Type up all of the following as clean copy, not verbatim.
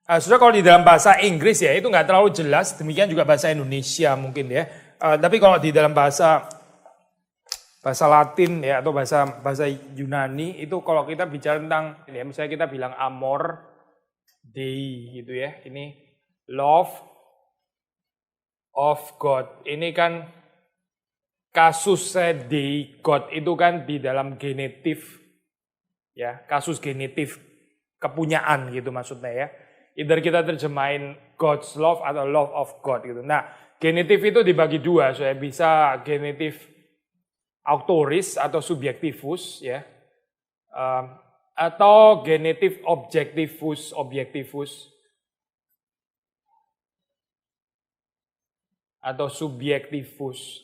Saudara, kalau di dalam bahasa Inggris ya itu nggak terlalu jelas, demikian juga bahasa Indonesia mungkin ya. Tapi kalau di dalam bahasa Latin ya atau bahasa Yunani itu kalau kita bicara tentang ya, misalnya kita bilang amor dei gitu ya. Ini love of God. Ini kan kasus dei God itu kan di dalam genitif ya, kasus genitif kepunyaan gitu maksudnya ya. Either kita terjemahin God's love atau love of God gitu. Nah, genitif itu dibagi dua, saya bisa genitif autoris atau subjektivus ya, atau genitif objektivus atau subjektivus.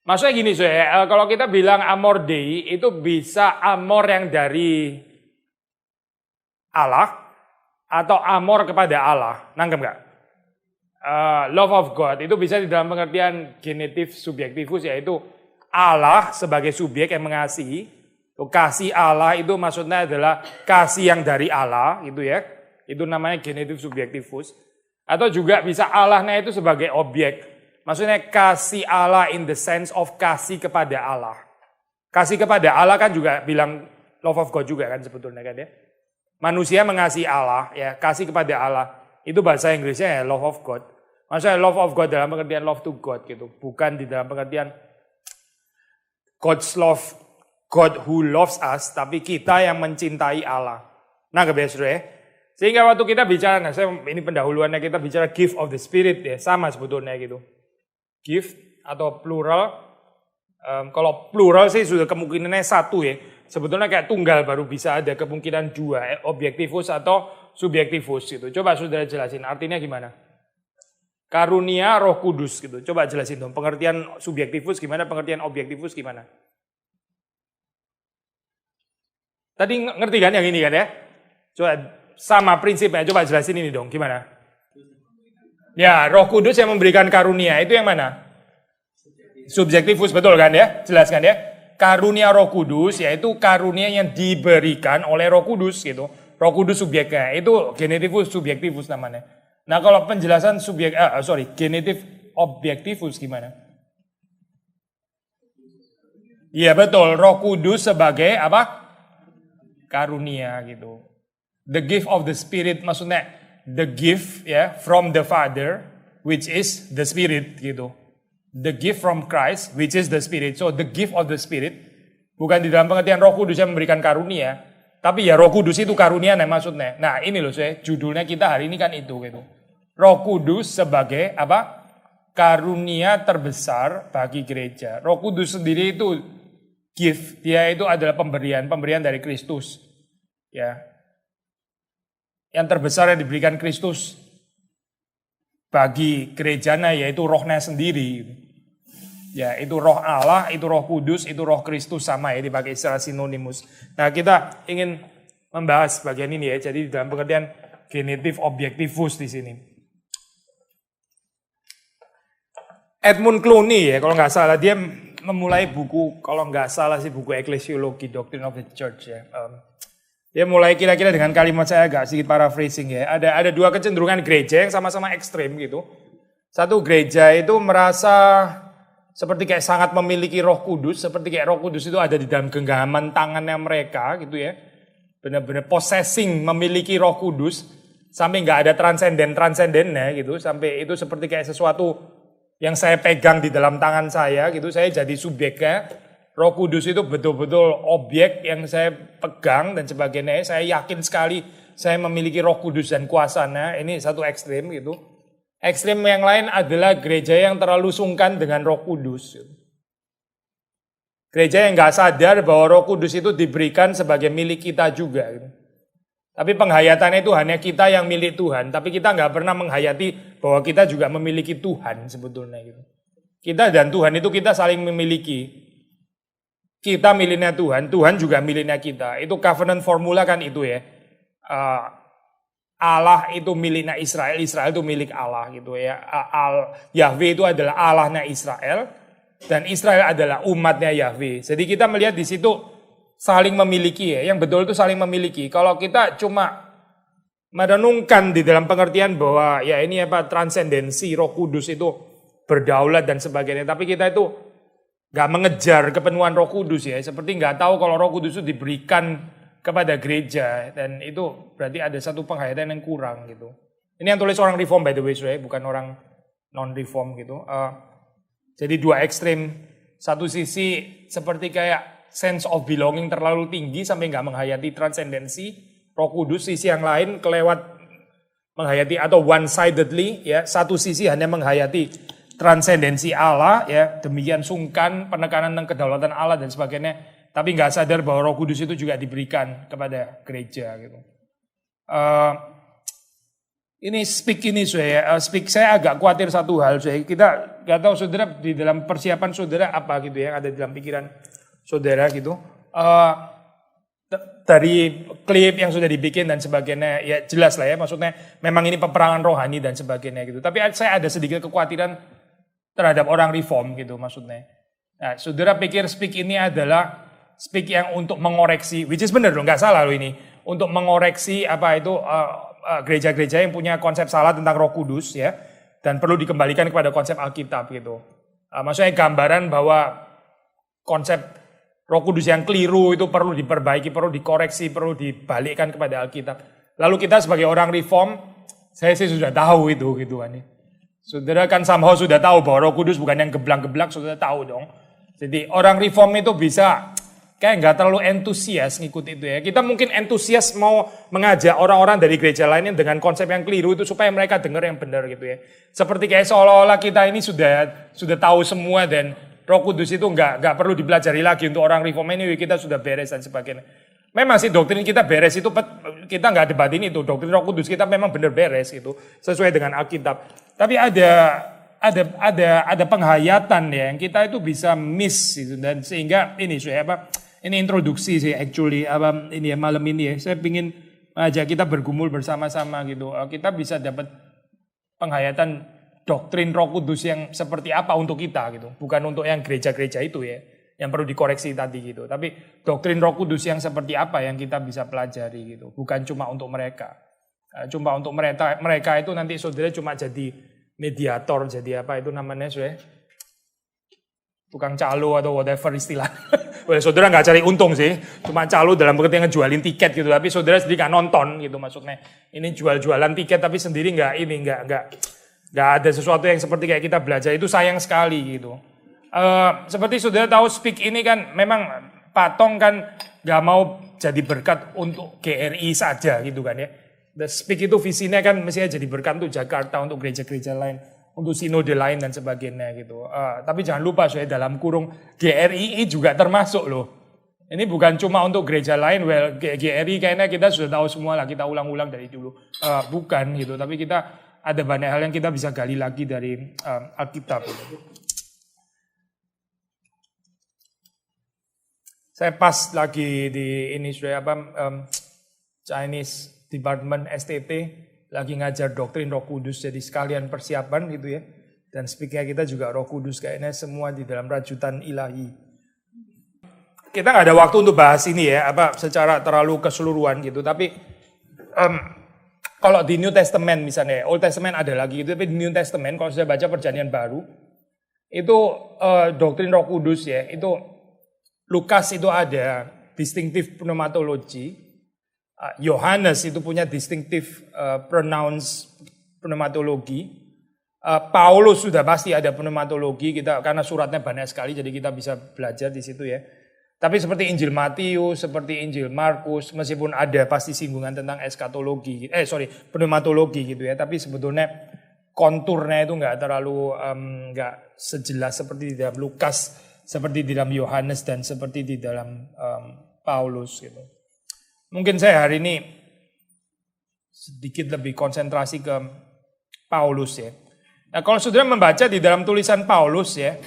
Maksudnya gini saya, kalau kita bilang amor dei itu bisa amor yang dari Allah atau amor kepada Allah, nangkep nggak? Love of God itu bisa di dalam pengertian genitif subjektivus, yaitu Allah sebagai subjek yang mengasihi. Kasih Allah itu maksudnya adalah kasih yang dari Allah gitu ya. Itu namanya genitif subjektivus. Atau juga bisa Allahnya itu sebagai objek. Maksudnya kasih Allah in the sense of kasih kepada Allah. Kasih kepada Allah kan juga bilang love of God juga kan sebetulnya kan ya. Manusia mengasihi Allah ya, kasih kepada Allah. Itu bahasa Inggrisnya ya love of God. Maksudnya love of God dalam pengertian love to God gitu. Bukan di dalam pengertian God's love, God who loves us, tapi kita yang mencintai Allah. Nah kebiasaan ya. Sehingga waktu kita bicara, nah ini pendahuluannya kita bicara gift of the Spirit ya, sama sebetulnya gitu. Gift atau plural, kalau plural sih sudah kemungkinannya satu ya. Sebetulnya kayak tunggal baru bisa ada kemungkinan dua, objektivus atau subjektivus gitu. Coba saudara jelasin artinya gimana? Karunia Roh Kudus gitu. Coba jelasin dong, pengertian subjektivus gimana, pengertian objektivus gimana? Tadi ngerti kan yang ini kan ya? Coba sama prinsipnya, coba jelasin ini dong, gimana? Ya, Roh Kudus yang memberikan karunia, itu yang mana? Subjektivus, betul kan ya? Jelaskan ya. Karunia Roh Kudus, yaitu karunia yang diberikan oleh Roh Kudus gitu. Roh Kudus subjeknya, itu genitivus subjektivus namanya. Nah kalau penjelasan genitif objektivus gimana? Iya betul, Roh Kudus sebagai apa? Karunia gitu. The gift of the Spirit, maksudnya the gift ya from the Father, which is the Spirit gitu. The gift from Christ, which is the Spirit. So the gift of the Spirit, bukan di dalam pengertian Roh Kudus yang memberikan karunia, tapi ya Roh Kudus itu karunia nih maksudnya. Nah ini loh saya, judulnya kita hari ini kan itu gitu. Roh Kudus sebagai apa? Karunia terbesar bagi gereja. Roh Kudus sendiri itu gift, dia itu adalah pemberian dari Kristus. Ya. Yang terbesar yang diberikan Kristus bagi gerejanya yaitu rohnya sendiri. Ya, itu roh Allah, itu Roh Kudus, itu Roh Kristus sama ya dipakai istilah sinonimus. Nah, kita ingin membahas bagian ini ya. Jadi dalam pengertian genitif objektivus di sini. Edmund Clooney ya, kalau nggak salah dia memulai buku, kalau nggak salah sih buku Eklesiologi, Doctrine of the Church ya. Dia mulai kira-kira dengan kalimat saya agak sedikit paraphrasing ya. Ada dua kecenderungan gereja yang sama-sama ekstrem gitu. Satu gereja itu merasa seperti kayak sangat memiliki Roh Kudus, seperti kayak Roh Kudus itu ada di dalam genggaman tangannya mereka gitu ya. Benar-benar possessing memiliki Roh Kudus sampai nggak ada transendennya gitu, sampai itu seperti kayak sesuatu yang saya pegang di dalam tangan saya gitu, saya jadi subjeknya. Roh Kudus itu betul-betul objek yang saya pegang dan sebagainya. Saya yakin sekali saya memiliki Roh Kudus dan kuasanya. Ini satu ekstrem gitu. Ekstrem yang lain adalah gereja yang terlalu sungkan dengan Roh Kudus. Gereja yang nggak sadar bahwa Roh Kudus itu diberikan sebagai milik kita juga. Gitu. Tapi penghayatannya itu hanya kita yang milik Tuhan. Tapi kita nggak pernah menghayati bahwa kita juga memiliki Tuhan sebetulnya. Gitu. Kita dan Tuhan itu kita saling memiliki. Kita miliknya Tuhan, Tuhan juga miliknya kita. Itu covenant formula kan itu ya. Allah itu miliknya Israel, Israel itu milik Allah gitu ya. Yahweh itu adalah Allahnya Israel dan Israel adalah umatnya Yahweh. Jadi kita melihat di situ saling memiliki ya. Yang betul itu saling memiliki. Kalau kita cuma merenungkan di dalam pengertian bahwa ya ini transendensi Roh Kudus itu berdaulat dan sebagainya. Tapi kita itu nggak mengejar kepenuhan Roh Kudus ya. Seperti nggak tahu kalau Roh Kudus itu diberikan kepada gereja dan itu berarti ada satu penghayatan yang kurang gitu. Ini yang tulis orang reform by the way, bukan orang non reform gitu. Jadi dua ekstrim. Satu sisi seperti kayak sense of belonging terlalu tinggi sampai nggak menghayati transendensi Roh Kudus. Sisi yang lain kelewat menghayati atau one-sidedly ya. Satu sisi hanya menghayati transendensi Allah ya. Demikian sungkan penekanan tentang kedaulatan Allah dan sebagainya. Tapi nggak sadar bahwa Roh Kudus itu juga diberikan kepada gereja gitu. Ini speak saya agak khawatir satu hal kita nggak tahu saudara di dalam persiapan saudara apa gitu ya ada di dalam pikiran saudara gitu. Dari klip yang sudah dibikin dan sebagainya ya jelas lah ya maksudnya memang ini peperangan rohani dan sebagainya gitu. Tapi saya ada sedikit kekhawatiran terhadap orang reform gitu maksudnya. Nah, saudara pikir speak ini adalah speak yang untuk mengoreksi, which is benar loh, nggak salah loh ini, untuk mengoreksi apa itu gereja-gereja yang punya konsep salah tentang Roh Kudus ya dan perlu dikembalikan kepada konsep Alkitab gitu. Maksudnya gambaran bahwa konsep Roh Kudus yang keliru itu perlu diperbaiki, perlu dikoreksi, perlu dibalikkan kepada Alkitab. Lalu kita sebagai orang reform, saya sih sudah tahu itu gitu kan. Saudara kan somehow sudah tahu bahwa Roh Kudus bukan yang geblak-geblak, sudah tahu dong. Jadi orang reform itu bisa kayak nggak terlalu entusias ngikut itu ya. Kita mungkin entusias mau mengajak orang-orang dari gereja lainnya dengan konsep yang keliru itu supaya mereka dengar yang benar gitu ya. Seperti kayak seolah-olah kita ini sudah tahu semua dan Roh Kudus itu nggak perlu dipelajari lagi untuk orang reform ini kita sudah beres dan sebagainya. Memang sih doktrin kita beres itu kita nggak debatin itu doktrin Roh Kudus kita memang benar beres itu sesuai dengan Alkitab. Tapi ada penghayatan ya yang kita itu bisa miss gitu dan sehingga ini ini introduksi sih actually ini ya malam ini ya saya ingin ajak kita bergumul bersama-sama gitu. Kita bisa dapat penghayatan doktrin Roh Kudus yang seperti apa untuk kita gitu. Bukan untuk yang gereja-gereja itu ya, yang perlu dikoreksi tadi gitu. Tapi doktrin Roh Kudus yang seperti apa yang kita bisa pelajari gitu. Bukan cuma untuk mereka. Cuma untuk mereka itu nanti saudara cuma jadi mediator, jadi apa itu namanya tukang calo atau whatever istilah. Saudara nggak cari untung sih, cuma calo dalam pengertian ngejualin tiket gitu. Tapi saudara sendiri nggak nonton gitu maksudnya. Ini jual-jualan tiket tapi sendiri nggak ada sesuatu yang seperti kayak kita belajar itu sayang sekali gitu. Seperti saudara tahu speak ini kan memang Patong kan nggak mau jadi berkat untuk GRI saja gitu kan ya. The speak itu visinya kan mestinya jadi berkat untuk Jakarta, untuk gereja-gereja lain, untuk sinode lain dan sebagainya gitu. Tapi jangan lupa dalam kurung GRI juga termasuk loh. Ini bukan cuma untuk gereja lain, GRI kayaknya kita sudah tahu semua lah, kita ulang-ulang dari dulu. Bukan gitu, tapi kita ada banyak hal yang kita bisa gali lagi dari Alkitab. Saya pas lagi di ini Chinese Department STT lagi ngajar doktrin Roh Kudus jadi sekalian persiapan gitu ya. Dan speaker kita juga Roh Kudus kayaknya semua di dalam rajutan ilahi. Kita nggak ada waktu untuk bahas ini ya secara terlalu keseluruhan gitu. Tapi kalau di New Testament misalnya, Old Testament ada lagi gitu, tapi di New Testament kalau saya baca Perjanjian Baru, itu doktrin Roh Kudus ya, itu Lukas itu ada distinctive pneumatology, Yohanes itu punya distinctive pneumatologi, Paulus sudah pasti ada pneumatologi kita karena suratnya banyak sekali, jadi kita bisa belajar di situ ya. Tapi seperti Injil Matius, seperti Injil Markus, meskipun ada pasti singgungan tentang eskatologi, pneumatologi gitu ya. Tapi sebetulnya konturnya itu nggak terlalu nggak sejelas seperti di dalam Lukas, seperti di dalam Yohanes dan seperti di dalam Paulus gitu. Mungkin saya hari ini sedikit lebih konsentrasi ke Paulus ya. Nah kalau saudara membaca di dalam tulisan Paulus ya,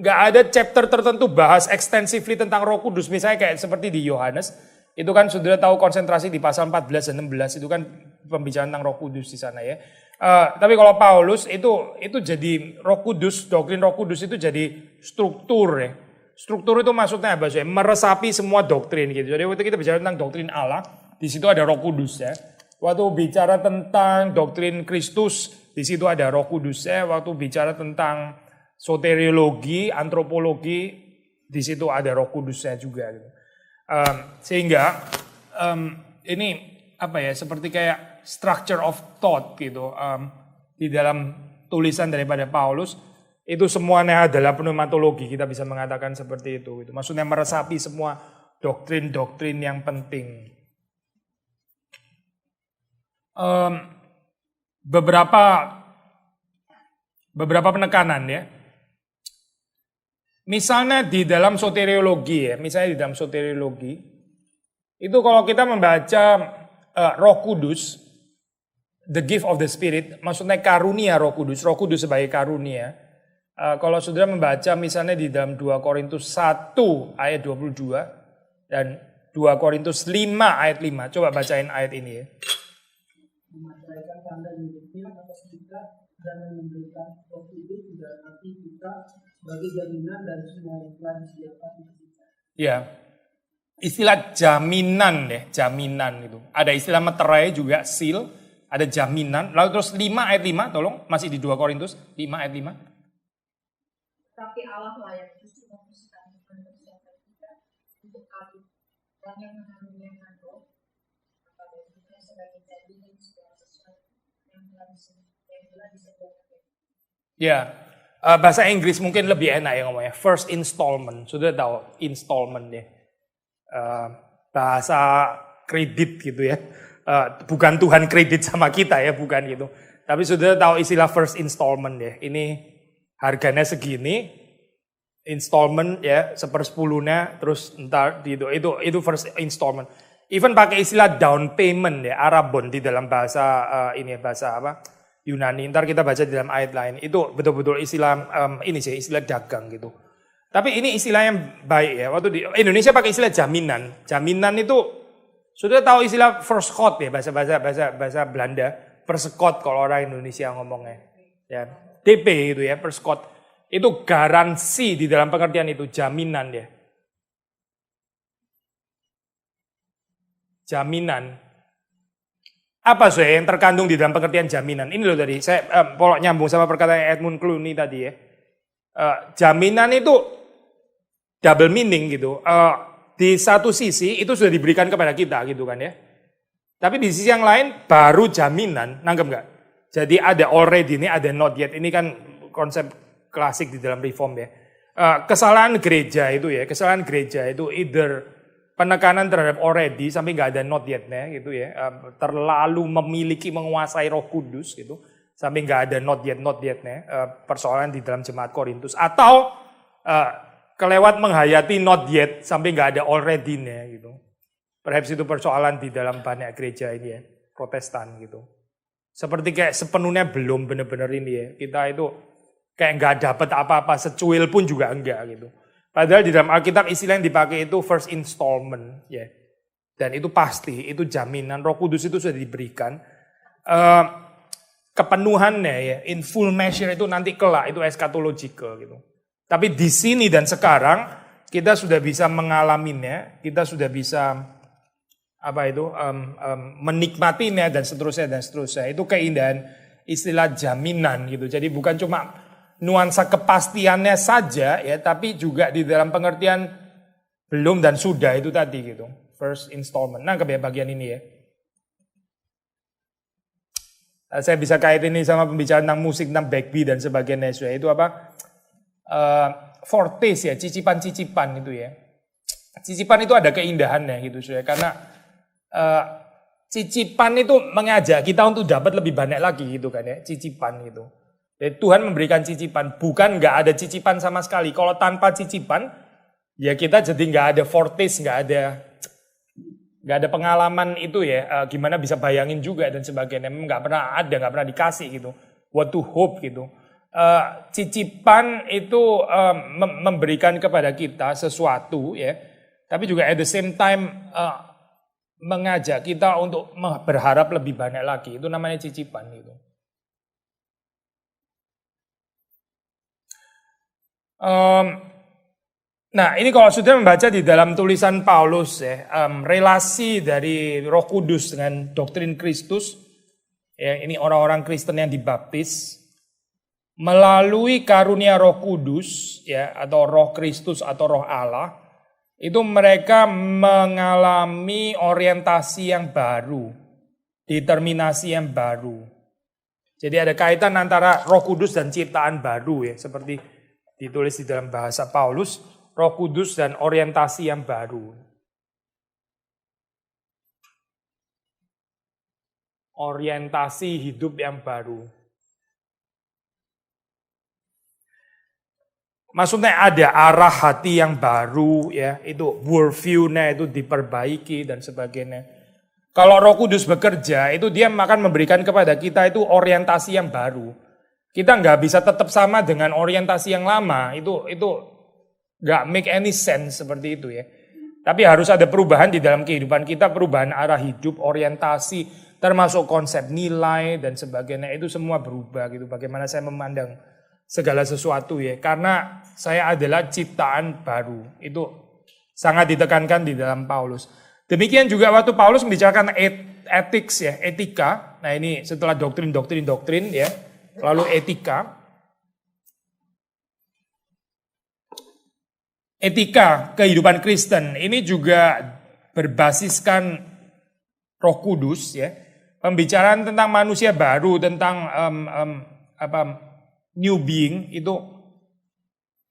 nggak ada chapter tertentu bahas extensively tentang Roh Kudus. Misalnya kayak seperti di Yohanes, itu kan saudara tahu konsentrasi di pasal 14 dan 16 itu kan pembicaraan tentang Roh Kudus di sana ya. Tapi kalau Paulus itu jadi Roh Kudus, doktrin Roh Kudus itu jadi struktur ya. Struktur itu maksudnya apa sih? Meresapi semua doktrin gitu. Jadi waktu kita bicara tentang doktrin Allah, di situ ada Roh Kudus ya. Waktu bicara tentang doktrin Kristus, di situ ada Roh Kudusnya. Waktu bicara tentang soteriologi, antropologi, di situ ada Roh Kudusnya juga. Gitu. Sehingga ini apa ya, seperti kayak structure of thought gitu di dalam tulisan daripada Paulus. Itu semuanya adalah pneumatologi, kita bisa mengatakan seperti itu. Maksudnya meresapi semua doktrin-doktrin yang penting. Beberapa penekanan ya. Misalnya di dalam soteriologi ya, itu kalau kita membaca Roh Kudus, the gift of the Spirit, maksudnya karunia Roh Kudus sebagai karunia. Kalau saudara membaca misalnya di dalam 2 Korintus 1 ayat 22 dan 2 Korintus 5 ayat 5. Coba bacain ayat ini ya. Memasrahkan tanda hidupnya atas kita dan memberikan Roh Kudus di dalam hati kita sebagai jaminan dan semua yang telah disediakan untuk kita. Ya, istilah jaminan deh, jaminan itu. Ada istilah meterai juga, seal, ada jaminan. Lalu terus 5 ayat 5, tolong, masih di 2 Korintus 5 ayat 5. Tapi Allah lah yang justru mempersiapkan kita untuk kali dan yang mengaruniakan roh kepada kita sebagai jaminan segala sesuatu yang telah disediakan. Ya, bahasa Inggris mungkin lebih enak ya ngomongnya. First installment, sudah tahu installment ya. Bahasa kredit gitu ya. Bukan Tuhan kredit sama kita ya, bukan gitu. Tapi sudah tahu istilah first installment ya. Ini harganya segini, installment ya 1/10-nya, terus ntar itu first installment. Even pakai istilah down payment ya, arabon di dalam bahasa bahasa apa Yunani. Ntar kita baca di dalam ayat lain. Itu betul-betul istilah istilah dagang gitu. Tapi ini istilah yang baik ya. Waktu di Indonesia pakai istilah jaminan. Jaminan itu sudah tahu istilah first quote ya, bahasa Belanda, first quote kalau orang Indonesia ngomongnya. Ya. DP itu ya, first quote. Itu garansi di dalam pengertian itu, jaminan ya. Jaminan. Apa sih yang terkandung di dalam pengertian jaminan? Ini loh tadi, saya nyambung sama perkataan Edmund Clooney tadi ya. Jaminan itu double meaning gitu. Di satu sisi itu sudah diberikan kepada kita gitu kan ya. Tapi di sisi yang lain baru jaminan, nangkep nggak? Jadi ada already ini, ada not yet. Ini kan konsep klasik di dalam reform ya. Kesalahan gereja itu either penekanan terhadap already sampai nggak ada not yet-nya gitu ya. Terlalu memiliki menguasai Roh Kudus gitu sampai nggak ada not yet-nya. Persoalan di dalam jemaat Korintus atau kelewat menghayati not yet sampai nggak ada already-nya gitu. Perhaps itu persoalan di dalam banyak gereja ini ya, Protestan gitu. Seperti kayak sepenuhnya belum benar-benar ini ya. Kita itu kayak nggak dapat apa-apa, secuil pun juga enggak gitu. Padahal di dalam Alkitab istilah yang dipakai itu first installment ya. Dan itu pasti, itu jaminan Roh Kudus itu sudah diberikan. Kepenuhannya ya, in full measure itu nanti kelak, itu eschatological gitu. Tapi di sini dan sekarang kita sudah bisa mengalaminya, kita sudah bisa menikmatinya dan seterusnya. Itu keindahan istilah jaminan gitu. Jadi bukan cuma nuansa kepastiannya saja ya, tapi juga di dalam pengertian belum dan sudah itu tadi gitu. First installment. Nangkep ya bagian ini ya. Saya bisa kait ini sama pembicaraan tentang musik, tentang backbeat dan sebagainya. Itu apa? Foretaste ya, cicipan-cicipan itu ya. Cicipan itu ada keindahannya gitu ya, karena cicipan itu mengajak kita untuk dapat lebih banyak lagi gitu kan ya, cicipan gitu. Jadi Tuhan memberikan cicipan, bukan nggak ada cicipan sama sekali. Kalau tanpa cicipan, ya kita jadi nggak ada foretaste, nggak ada pengalaman itu ya, gimana bisa bayangin juga dan sebagainya. Nggak pernah ada, nggak pernah dikasih gitu. What to hope gitu. Cicipan itu memberikan kepada kita sesuatu ya, tapi juga at the same time mengajak kita untuk berharap lebih banyak lagi. Itu namanya cicipan gitu. Nah, ini kalau sudah membaca di dalam tulisan Paulus ya, relasi dari Roh Kudus dengan doktrin Kristus, ya, ini orang-orang Kristen yang dibaptis melalui karunia Roh Kudus, ya, atau Roh Kristus atau Roh Allah, itu mereka mengalami orientasi yang baru, determinasi yang baru. Jadi ada kaitan antara Roh Kudus dan ciptaan baru ya, seperti ditulis di dalam bahasa Paulus, Roh Kudus dan orientasi yang baru. Orientasi hidup yang baru. Maksudnya ada arah hati yang baru ya, itu worldview-nya itu diperbaiki dan sebagainya. Kalau Roh Kudus bekerja, itu dia akan memberikan kepada kita itu orientasi yang baru. Kita nggak bisa tetap sama dengan orientasi yang lama, itu nggak make any sense seperti itu ya. Tapi harus ada perubahan di dalam kehidupan kita, perubahan arah hidup, orientasi, termasuk konsep nilai dan sebagainya, itu semua berubah gitu. Bagaimana saya memandang segala sesuatu ya, karena saya adalah ciptaan baru, itu sangat ditekankan di dalam Paulus. Demikian juga waktu Paulus membicarakan ethics ya, etika. Nah ini setelah doktrin ya, lalu etika. Etika kehidupan Kristen ini juga berbasiskan Roh Kudus ya. Pembicaraan tentang manusia baru, tentang new being itu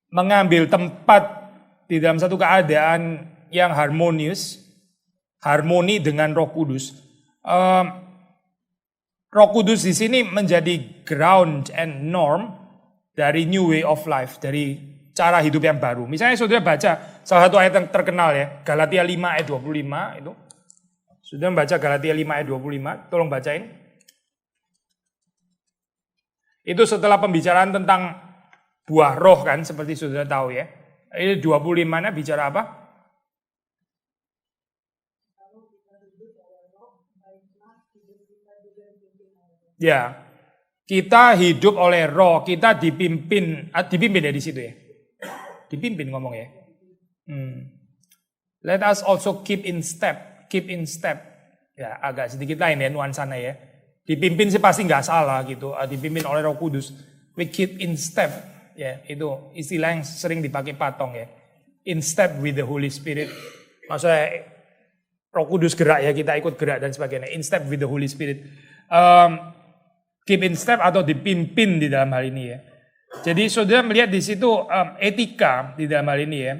mengambil tempat di dalam satu keadaan yang harmoni dengan Roh Kudus. Roh Kudus di sini menjadi ground and norm dari new way of life, dari cara hidup yang baru. Misalnya saudara baca salah satu ayat yang terkenal ya, Galatia 5 ayat 25 itu. Sudah membaca Galatia 5 ayat 25, tolong bacain. Itu setelah pembicaraan tentang buah roh kan, seperti saudara tahu ya. Ini 25-nya bicara apa? Ya, kita hidup oleh roh, kita dipimpin ya di situ ya. Dipimpin ngomong ya. Let us also keep in step. Ya, agak sedikit lain ya nuansanya ya. Dipimpin sih pasti nggak salah gitu. Dipimpin oleh Roh Kudus. We keep in step. Ya, itu istilah yang sering dipakai Patong ya. In step with the Holy Spirit. Maksudnya Roh Kudus gerak ya, kita ikut gerak dan sebagainya. In step with the Holy Spirit. Keep in step atau dipimpin di dalam hal ini ya. Jadi saudara melihat di situ etika di dalam hal ini ya.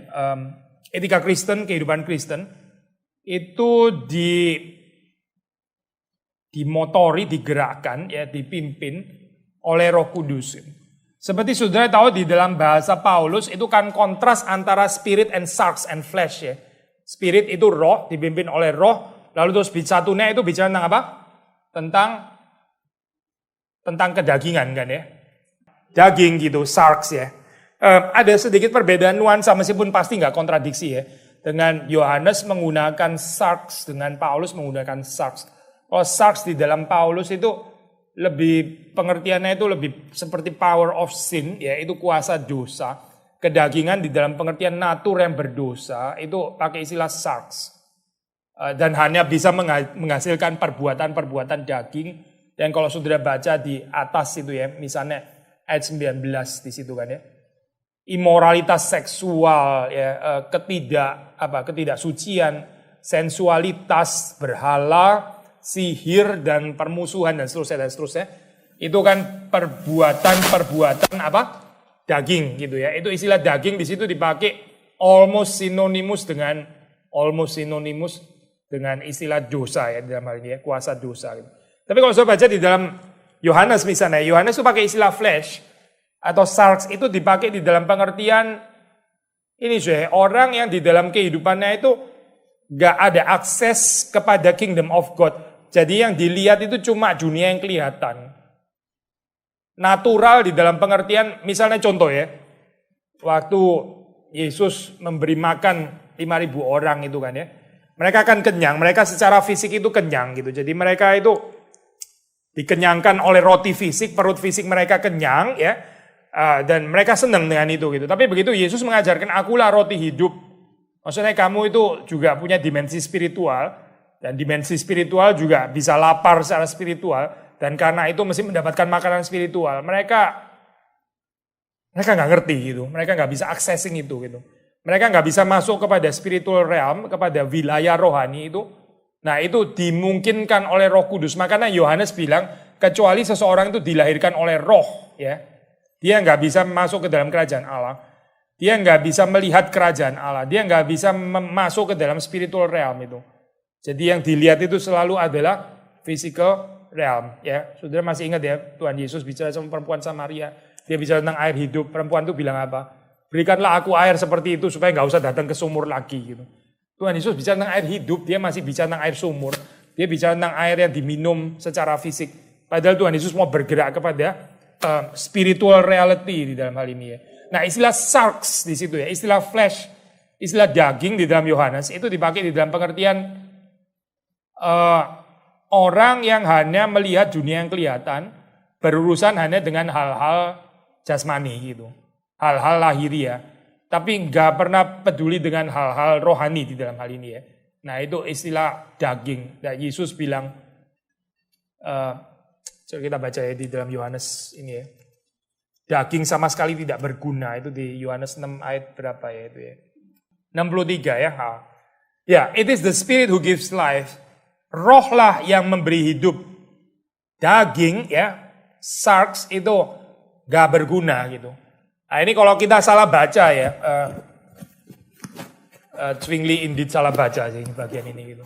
Etika Kristen, kehidupan Kristen itu dimotori, digerakkan ya, dipimpin oleh Roh Kudus. Seperti saudara tahu di dalam bahasa Paulus itu kan kontras antara spirit and sarx and flesh ya. Spirit itu roh, dipimpin oleh roh, lalu terus satunya itu bicara tentang apa? Tentang kedagingan kan ya. Daging gitu, sarx ya. Ada sedikit perbedaan nuansa meskipun pasti nggak kontradiksi ya. Dengan Yohanes menggunakan sarx, dengan Paulus menggunakan sarx. Kalau sarx di dalam Paulus itu lebih, pengertiannya itu lebih seperti power of sin, ya itu kuasa dosa. Kedagingan di dalam pengertian natur yang berdosa, itu pakai istilah sarx. Dan hanya bisa menghasilkan perbuatan-perbuatan daging. Dan kalau saudara baca di atas itu ya, misalnya ayat 19 di situ kan ya. Imoralitas seksual, ya, ketidaksucian, sensualitas, berhala, sihir dan permusuhan dan seterusnya. Itu kan perbuatan apa? Daging gitu ya. Itu istilah daging di situ dipakai almost synonymous dengan istilah dosa ya dalam hal ini ya, kuasa dosa gitu. Tapi kalau saya baca di dalam Yohanes misalnya, Yohanes itu pakai istilah flesh atau sarx, itu dipakai di dalam pengertian ini orang yang di dalam kehidupannya itu gak ada akses kepada kingdom of God. Jadi yang dilihat itu cuma dunia yang kelihatan. Natural di dalam pengertian, misalnya contoh ya, waktu Yesus memberi makan 5.000 orang itu kan ya, mereka kan kenyang, mereka secara fisik itu kenyang gitu. Jadi mereka itu dikenyangkan oleh roti fisik, perut fisik mereka kenyang ya. Dan mereka senang dengan itu gitu. Tapi begitu Yesus mengajarkan akulah roti hidup. Maksudnya kamu itu juga punya dimensi spiritual. Dan dimensi spiritual juga bisa lapar secara spiritual. Dan karena itu mesti mendapatkan makanan spiritual. Mereka nggak ngerti gitu. Mereka nggak bisa accessing itu gitu. Mereka nggak bisa masuk kepada spiritual realm, kepada wilayah rohani itu. Nah itu dimungkinkan oleh Roh Kudus. Makanya Yohanes bilang, kecuali seseorang itu dilahirkan oleh roh, ya, dia nggak bisa masuk ke dalam kerajaan Allah. Dia nggak bisa melihat kerajaan Allah. Dia nggak bisa masuk ke dalam spiritual realm itu. Jadi yang dilihat itu selalu adalah physical realm. Ya, saudara masih ingat ya, Tuhan Yesus bicara sama perempuan Samaria. Dia bicara tentang air hidup. Perempuan itu bilang apa? Berikanlah aku air seperti itu supaya nggak usah datang ke sumur lagi gitu. Tuhan Yesus bicara tentang air hidup, dia masih bicara tentang air sumur. Dia bicara tentang air yang diminum secara fisik. Padahal Tuhan Yesus mau bergerak kepada spiritual reality di dalam hal ini ya. Nah istilah sarx di situ ya, istilah flesh, istilah daging di dalam Yohanes itu dipakai di dalam pengertian orang yang hanya melihat dunia yang kelihatan, berurusan hanya dengan hal-hal jasmani gitu, hal-hal lahiriah. Tapi nggak pernah peduli dengan hal-hal rohani di dalam hal ini ya. Nah itu istilah daging. Nah, Yesus bilang, coba kita baca ya di dalam Yohanes ini ya. Daging sama sekali tidak berguna. Itu di Yohanes 6 ayat berapa ya itu ya. 63 ya. Ya, it is the spirit who gives life. Rohlah yang memberi hidup. Daging ya, sarx itu nggak berguna gitu. Nah ini kalau kita salah baca ya, Zwingli indeed salah baca sih bagian ini gitu.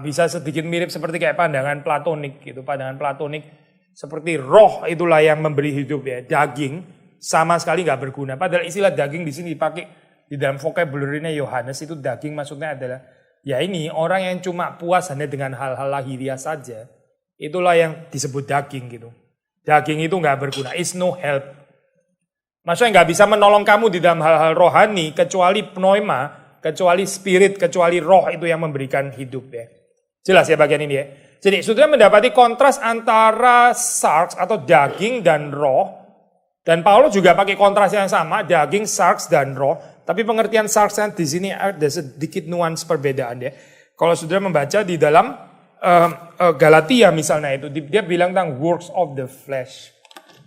Bisa sedikit mirip seperti kayak pandangan platonik gitu. Pandangan platonik seperti roh itulah yang memberi hidup ya. Daging sama sekali nggak berguna. Padahal istilah daging di sini dipakai di dalam vocabulary-nya Yohanes itu daging maksudnya adalah ya ini orang yang cuma puas hanya dengan hal-hal lahiriah saja. Itulah yang disebut daging gitu. Daging itu nggak berguna, is no help. Maksudnya nggak bisa menolong kamu di dalam hal-hal rohani kecuali pneuma, kecuali spirit, kecuali roh itu yang memberikan hidup ya. Jelas ya bagian ini ya. Jadi saudara mendapati kontras antara sarx atau daging dan roh. Dan Paulus juga pakai kontras yang sama, daging, sarx dan roh. Tapi pengertian sarx di sini ada sedikit nuans perbedaan ya. Kalau saudara membaca di dalam Galatia misalnya itu, dia bilang tentang works of the flesh.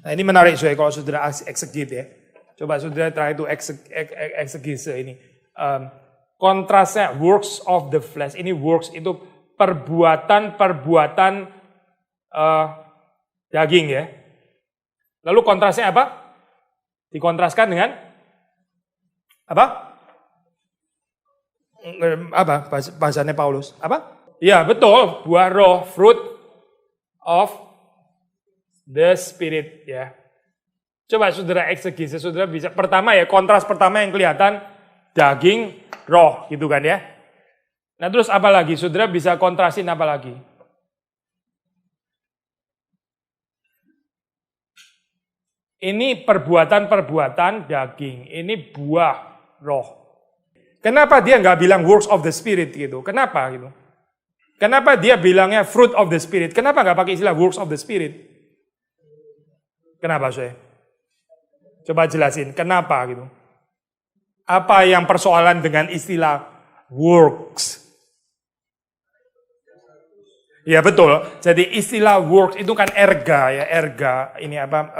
Nah ini menarik soalnya kalau saudara eksegit ya. Coba saudara try itu eksegese ini. Kontrasnya works of the flesh. Ini works itu perbuatan daging ya. Lalu kontrasnya apa? Dikontraskan dengan apa? Apa bahasanya Paulus? Apa? Ya betul, buah roh, fruit of the Spirit ya. Coba saudara eksegese, saudara bisa. Pertama ya, kontras pertama yang kelihatan daging, roh gitu kan ya. Nah terus apa lagi? Saudara bisa kontrasin apa lagi? Ini perbuatan daging, ini buah roh. Kenapa dia nggak bilang works of the Spirit gitu? Kenapa gitu? Kenapa dia bilangnya fruit of the Spirit? Kenapa nggak pakai istilah works of the Spirit? Kenapa saya? Coba jelasin, kenapa gitu? Apa yang persoalan dengan istilah works? Ya betul, jadi istilah works itu kan erga ya, erga, ini apa,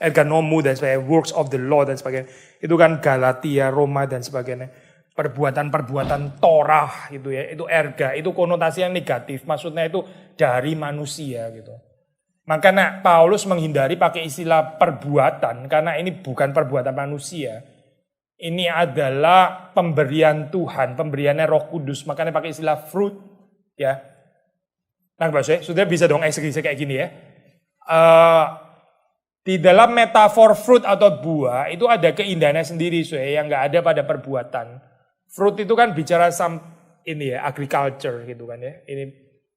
ergonomu dan sebagainya, works of the law dan sebagainya. Itu kan Galatia, Roma dan sebagainya. Perbuatan-perbuatan Torah gitu ya, itu erga, itu konotasi yang negatif, maksudnya itu dari manusia gitu. Makanya Paulus menghindari pakai istilah perbuatan, karena ini bukan perbuatan manusia. Ini adalah pemberian Tuhan, pemberiannya Roh Kudus, makanya pakai istilah fruit ya. Nah, sudah bisa dong eksegese kayak gini ya. Di dalam metafor fruit atau buah itu ada keindahannya sendiri yang nggak ada pada perbuatan. Fruit itu kan bicara ini ya, agriculture gitu kan ya. Ini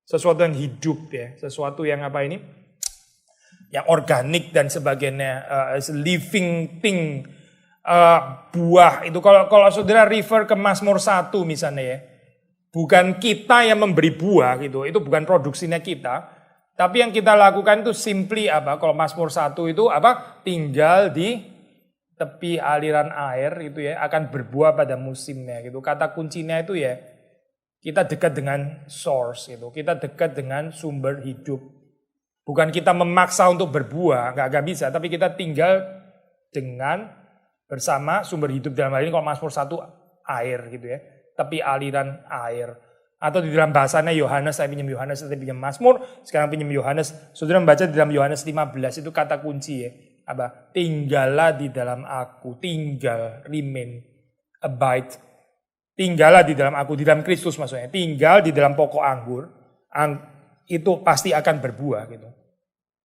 sesuatu yang hidup ya, sesuatu yang apa ini? Yang organik dan sebagainya, living thing. Buah itu kalau saudara refer ke Mazmur 1 misalnya ya. Bukan kita yang memberi buah gitu, itu bukan produksinya kita. Tapi yang kita lakukan itu simply apa? Kalau Mazmur 1 itu apa? Tinggal di tepi aliran air itu ya, akan berbuah pada musimnya gitu. Kata kuncinya itu ya, kita dekat dengan source gitu. Kita dekat dengan sumber hidup. Bukan kita memaksa untuk berbuah, nggak bisa. Tapi kita tinggal dengan bersama sumber hidup, dalam hal ini kalau Mazmur 1 air gitu ya. Tepi aliran air. Atau di dalam bahasanya Yohanes, saya pinjam Yohanes, saya pinjam Mazmur, sekarang pinjam Yohanes. Saudara membaca di dalam Yohanes 15 itu kata kunci ya. Apa? Tinggallah di dalam aku, tinggal, remain, abide. Tinggallah di dalam aku, di dalam Kristus maksudnya. Tinggal di dalam pokok anggur, itu pasti akan berbuah gitu.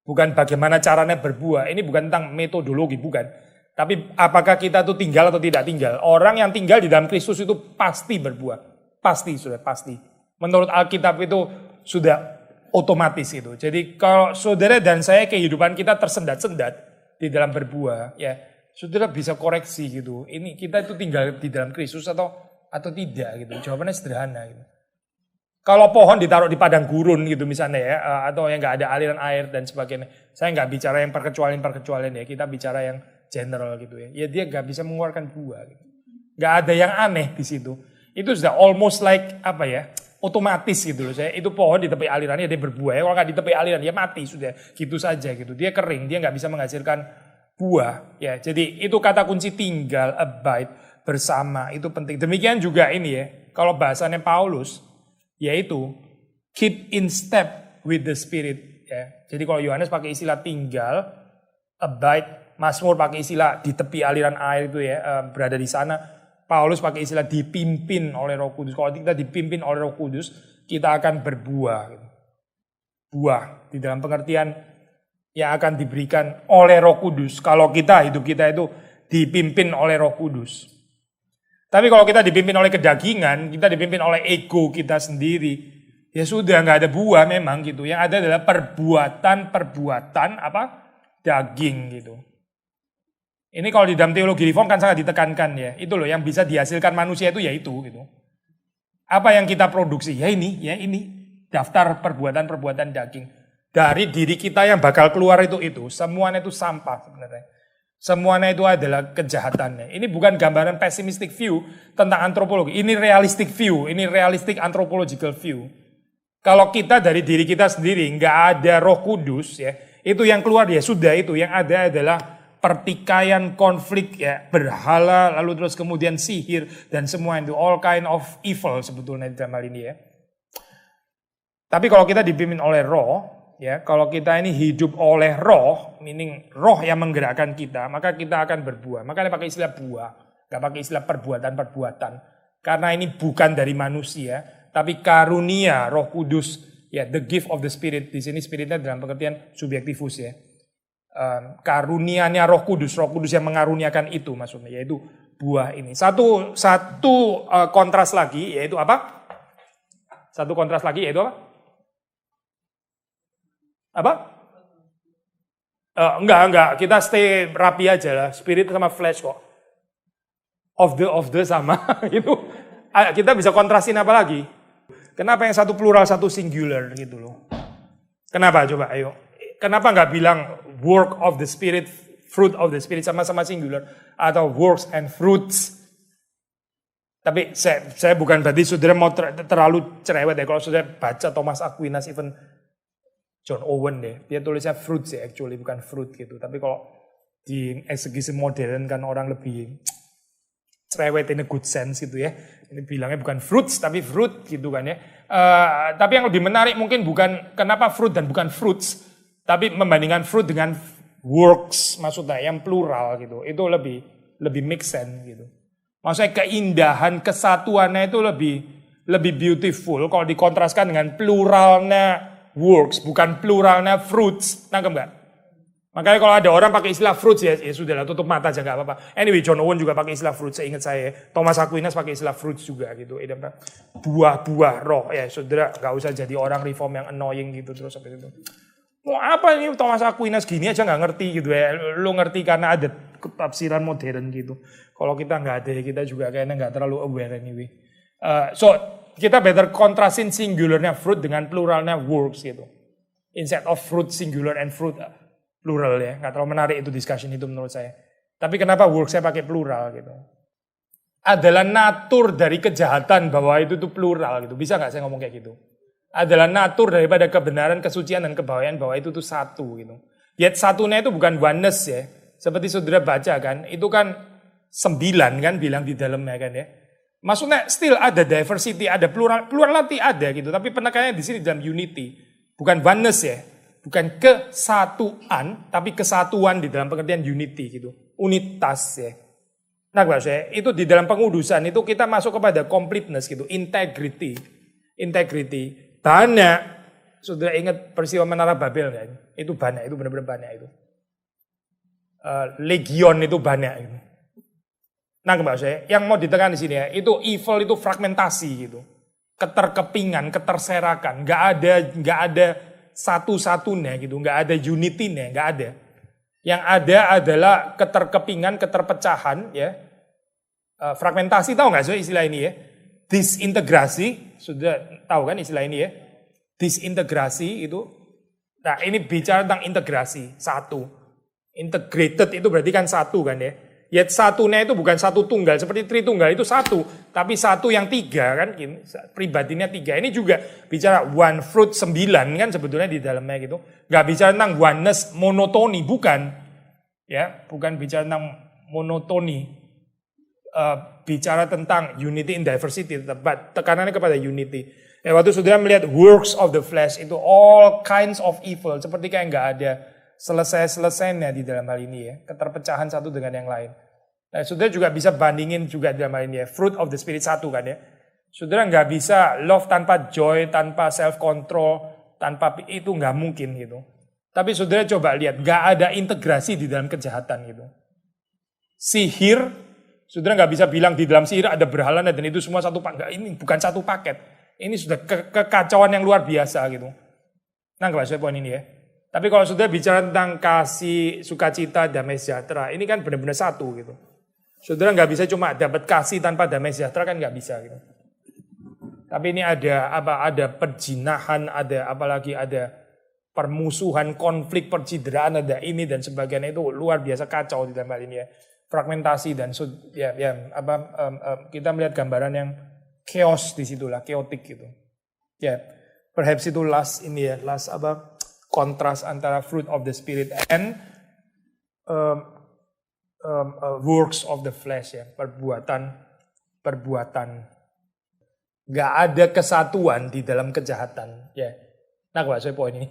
Bukan bagaimana caranya berbuah, ini bukan tentang metodologi, bukan. Tapi apakah kita tuh tinggal atau tidak tinggal. Orang yang tinggal di dalam Kristus itu pasti berbuah. Pasti, sudah pasti. Menurut Alkitab itu sudah otomatis itu. Jadi kalau saudara dan saya kehidupan kita tersendat-sendat di dalam berbuah, ya saudara bisa koreksi gitu. Ini kita itu tinggal di dalam Kristus atau tidak gitu. Jawabannya sederhana gitu. Kalau pohon ditaruh di padang gurun gitu misalnya ya, atau yang nggak ada aliran air dan sebagainya. Saya nggak bicara yang perkecualian ya, kita bicara yang general gitu ya. Ya dia nggak bisa mengeluarkan buah gitu. Nggak ada yang aneh di situ. Itu sudah almost like apa ya, otomatis gitu loh. Itu pohon di tepi alirannya dia berbuah. Kalau nggak di tepi aliran dia mati sudah, gitu saja gitu. Dia kering, dia nggak bisa menghasilkan buah. Ya, jadi itu kata kunci tinggal, abide, bersama itu penting. Demikian juga ini ya, kalau bahasanya Paulus, yaitu keep in step with the Spirit. Ya, jadi kalau Yohanes pakai istilah tinggal, abide, Mazmur pakai istilah di tepi aliran air itu ya, berada di sana. Paulus pakai istilah dipimpin oleh Roh Kudus. Kalau kita dipimpin oleh Roh Kudus, kita akan berbuah. Buah di dalam pengertian yang akan diberikan oleh Roh Kudus. Kalau hidup kita itu dipimpin oleh Roh Kudus. Tapi kalau kita dipimpin oleh kedagingan, kita dipimpin oleh ego kita sendiri, ya sudah nggak ada buah memang gitu. Yang ada adalah perbuatan apa? Daging gitu. Ini kalau di dalam teologi reform kan sangat ditekankan ya. Itu loh yang bisa dihasilkan manusia itu ya itu gitu. Apa yang kita produksi? Ya ini. Daftar perbuatan-perbuatan daging. Dari diri kita yang bakal keluar itu. Semuanya itu sampah sebenarnya. Semuanya itu adalah kejahatannya. Ini bukan gambaran pessimistic view tentang antropologi. Ini realistic view. Ini realistic anthropological view. Kalau kita dari diri kita sendiri nggak ada Roh Kudus ya. Itu yang keluar ya sudah itu. Yang ada adalah pertikaian, konflik, ya berhala, lalu terus kemudian sihir, dan semua itu, all kind of evil sebetulnya dalam hal ini ya. Tapi kalau kita dipimpin oleh roh, ya kalau kita ini hidup oleh roh, meaning roh yang menggerakkan kita, maka kita akan berbuah. Makanya pakai istilah buah, gak pakai istilah perbuatan-perbuatan. Karena ini bukan dari manusia, tapi karunia Roh Kudus, ya the gift of the Spirit. Di sini spiritnya dalam pengertian subjektifus ya. Karunianya Roh Kudus yang mengaruniakan itu maksudnya, yaitu buah ini. Satu kontras lagi yaitu apa? Satu kontras lagi yaitu apa? Apa? Enggak, kita stay rapi aja lah. Spirit sama flesh kok. Of the sama itu. Kita bisa kontrasin apa lagi? Kenapa yang satu plural, satu singular gitu loh? Kenapa coba ayo? Kenapa nggak bilang work of the Spirit, fruit of the Spirit sama-sama singular atau works and fruits? Tapi saya bukan berarti saudara mau terlalu cerewet ya. Kalau saudara baca Thomas Aquinas, even John Owen deh, dia tulisnya fruits ya actually, bukan fruit gitu. Tapi kalau di eksegesi modern kan orang lebih cerewet in a good sense gitu ya. Ini bilangnya bukan fruits tapi fruit gitu kan ya. Tapi yang lebih menarik mungkin bukan kenapa fruit dan bukan fruits. Tapi membandingkan fruit dengan works, maksudnya yang plural gitu, itu lebih make sense gitu. Maksudnya keindahan kesatuannya itu lebih beautiful kalau dikontraskan dengan pluralnya works, bukan pluralnya fruits. Nangkep nggak? Makanya kalau ada orang pakai istilah fruits ya sudahlah, tutup mata aja nggak apa-apa. Anyway, John Owen juga pakai istilah fruits, saya ingat saya. Thomas Aquinas pakai istilah fruits juga gitu. Buah-buah roh ya, saudara nggak usah jadi orang reform yang annoying gitu terus sampai itu. Mau apa ini Thomas Aquinas gini aja nggak ngerti gitu ya. Lu ngerti karena ada tafsiran modern gitu. Kalau kita nggak ada, kita juga kayaknya nggak terlalu aware anyway. So kita better kontrasin singularnya fruit dengan pluralnya works gitu. Instead of fruit singular and fruit plural ya. Nggak terlalu menarik itu discussion itu menurut saya. Tapi kenapa works saya pakai plural gitu. Adalah natur dari kejahatan bahwa itu tuh plural gitu. Bisa nggak saya ngomong kayak gitu? Adalah natur daripada kebenaran, kesucian, dan kebahagiaan bahwa itu tuh satu gitu. Yet satunya itu bukan oneness ya. Seperti saudara baca kan, itu kan 9 kan bilang di dalamnya kan ya. Maksudnya still ada diversity, ada plurality ada gitu. Tapi penekanannya di sini dalam unity. Bukan oneness ya. Bukan kesatuan, tapi kesatuan di dalam pengertian unity gitu. Unitas ya. Nah maksudnya itu di dalam pengudusan itu kita masuk kepada completeness gitu. Integrity. Banyak. Saudara ingat peristiwa Menara Babel kan? Itu banyak, itu benar-benar banyak itu. Legion itu banyak itu. Nah, Mbak saya, yang mau ditekan di sini ya, itu evil itu fragmentasi gitu. Keterkepingan, keterserakan, nggak ada satu-satunya gitu, nggak ada unity-nya, nggak ada. Yang ada adalah keterkepingan, keterpecahan ya. Fragmentasi tahu nggak sih istilah ini ya? Disintegrasi, sudah tahu kan istilah ini ya? Disintegrasi itu. Nah, ini bicara tentang integrasi, satu. Integrated itu berarti kan satu kan ya. Yet satunya itu bukan satu tunggal, seperti Tritunggal itu satu, tapi satu yang 3 kan, pribadinya 3. Ini juga bicara one fruit 9 kan sebetulnya di dalamnya gitu. Gak bicara tentang oneness, monotoni, bukan. Ya, bukan bicara tentang monotoni. Bicara tentang unity in diversity, tekanannya kepada unity. Waktu saudara melihat works of the flesh itu all kinds of evil, seperti kayak gak ada selesai-selesainya di dalam hal ini ya. Keterpecahan satu dengan yang lain. Nah, saudara juga bisa bandingin juga dalam hal ini ya. Fruit of the spirit satu kan ya. Saudara nggak bisa love tanpa joy, tanpa self-control, tanpa itu nggak mungkin gitu. Tapi saudara coba lihat, nggak ada integrasi di dalam kejahatan gitu. Sihir, saudara nggak bisa bilang di dalam sihir ada berhala dan itu semua satu paket. Ini bukan satu paket. Ini sudah kekacauan yang luar biasa gitu. Nah, nggak saya poin ini ya. Tapi kalau sudah bicara tentang kasih, sukacita, damai sejahtera, ini kan benar-benar satu gitu. Saudara nggak bisa cuma dapat kasih tanpa damai sejahtera kan nggak bisa gitu. Tapi ini ada perjinahan, apalagi ada permusuhan, konflik, percideraan, ada ini dan sebagainya itu luar biasa kacau di dalam hal ini ya. Fragmentasi dan kita melihat gambaran yang chaos di situlah, chaotic gitu. Ya, perhaps itu last kontras antara fruit of the spirit and works of the flesh ya, perbuatan. Gak ada kesatuan di dalam kejahatan ya. Nah, kalau saya poin ini.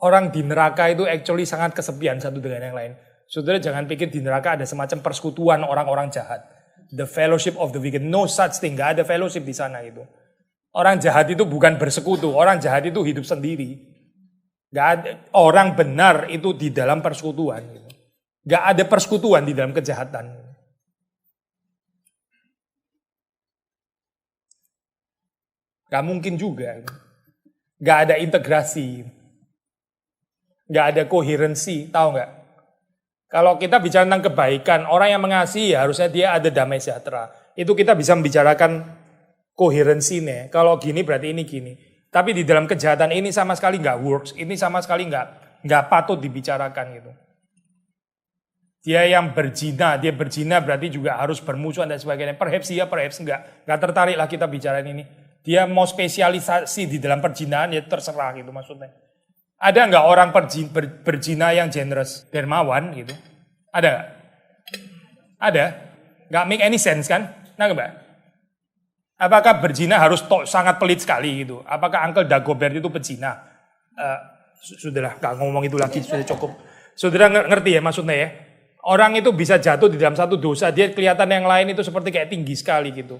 Orang di neraka itu actually sangat kesepian satu dengan yang lain. Saudara jangan pikir di neraka ada semacam persekutuan orang-orang jahat. The fellowship of the wicked, no such thing, gak ada fellowship di sana itu. Orang jahat itu bukan bersekutu, orang jahat itu hidup sendiri. Gak ada orang benar itu di dalam persekutuan. Gitu. Gak ada persekutuan di dalam kejahatan. Gak mungkin juga. Gak ada integrasi. Gak ada koherensi. Tahu gak? Kalau kita bicara tentang kebaikan, orang yang mengasihi harusnya dia ada damai sejahtera. Itu kita bisa membicarakan koherensinya. Kalau gini berarti ini gini. Tapi di dalam kejahatan ini sama sekali nggak works, ini sama sekali nggak patut dibicarakan gitu. Dia yang berzina, dia berzina berarti juga harus bermusuhan dan sebagainya. Perhaps iya, perhaps nggak tertarik lah kita bicarain ini. Dia mau spesialisasi di dalam perzinahan ya terserah gitu maksudnya. Ada nggak orang berzina yang generous, dermawan gitu? Ada nggak? Ada. Nggak make any sense kan? Nah Mbak. Apakah berzina harus sangat pelit sekali gitu? Apakah Uncle Dagobert itu pezina? Sudahlah, gak ngomong itu lagi, sudah cukup. Saudara ngerti ya maksudnya ya? Orang itu bisa jatuh di dalam satu dosa, dia kelihatan yang lain itu seperti kayak tinggi sekali gitu.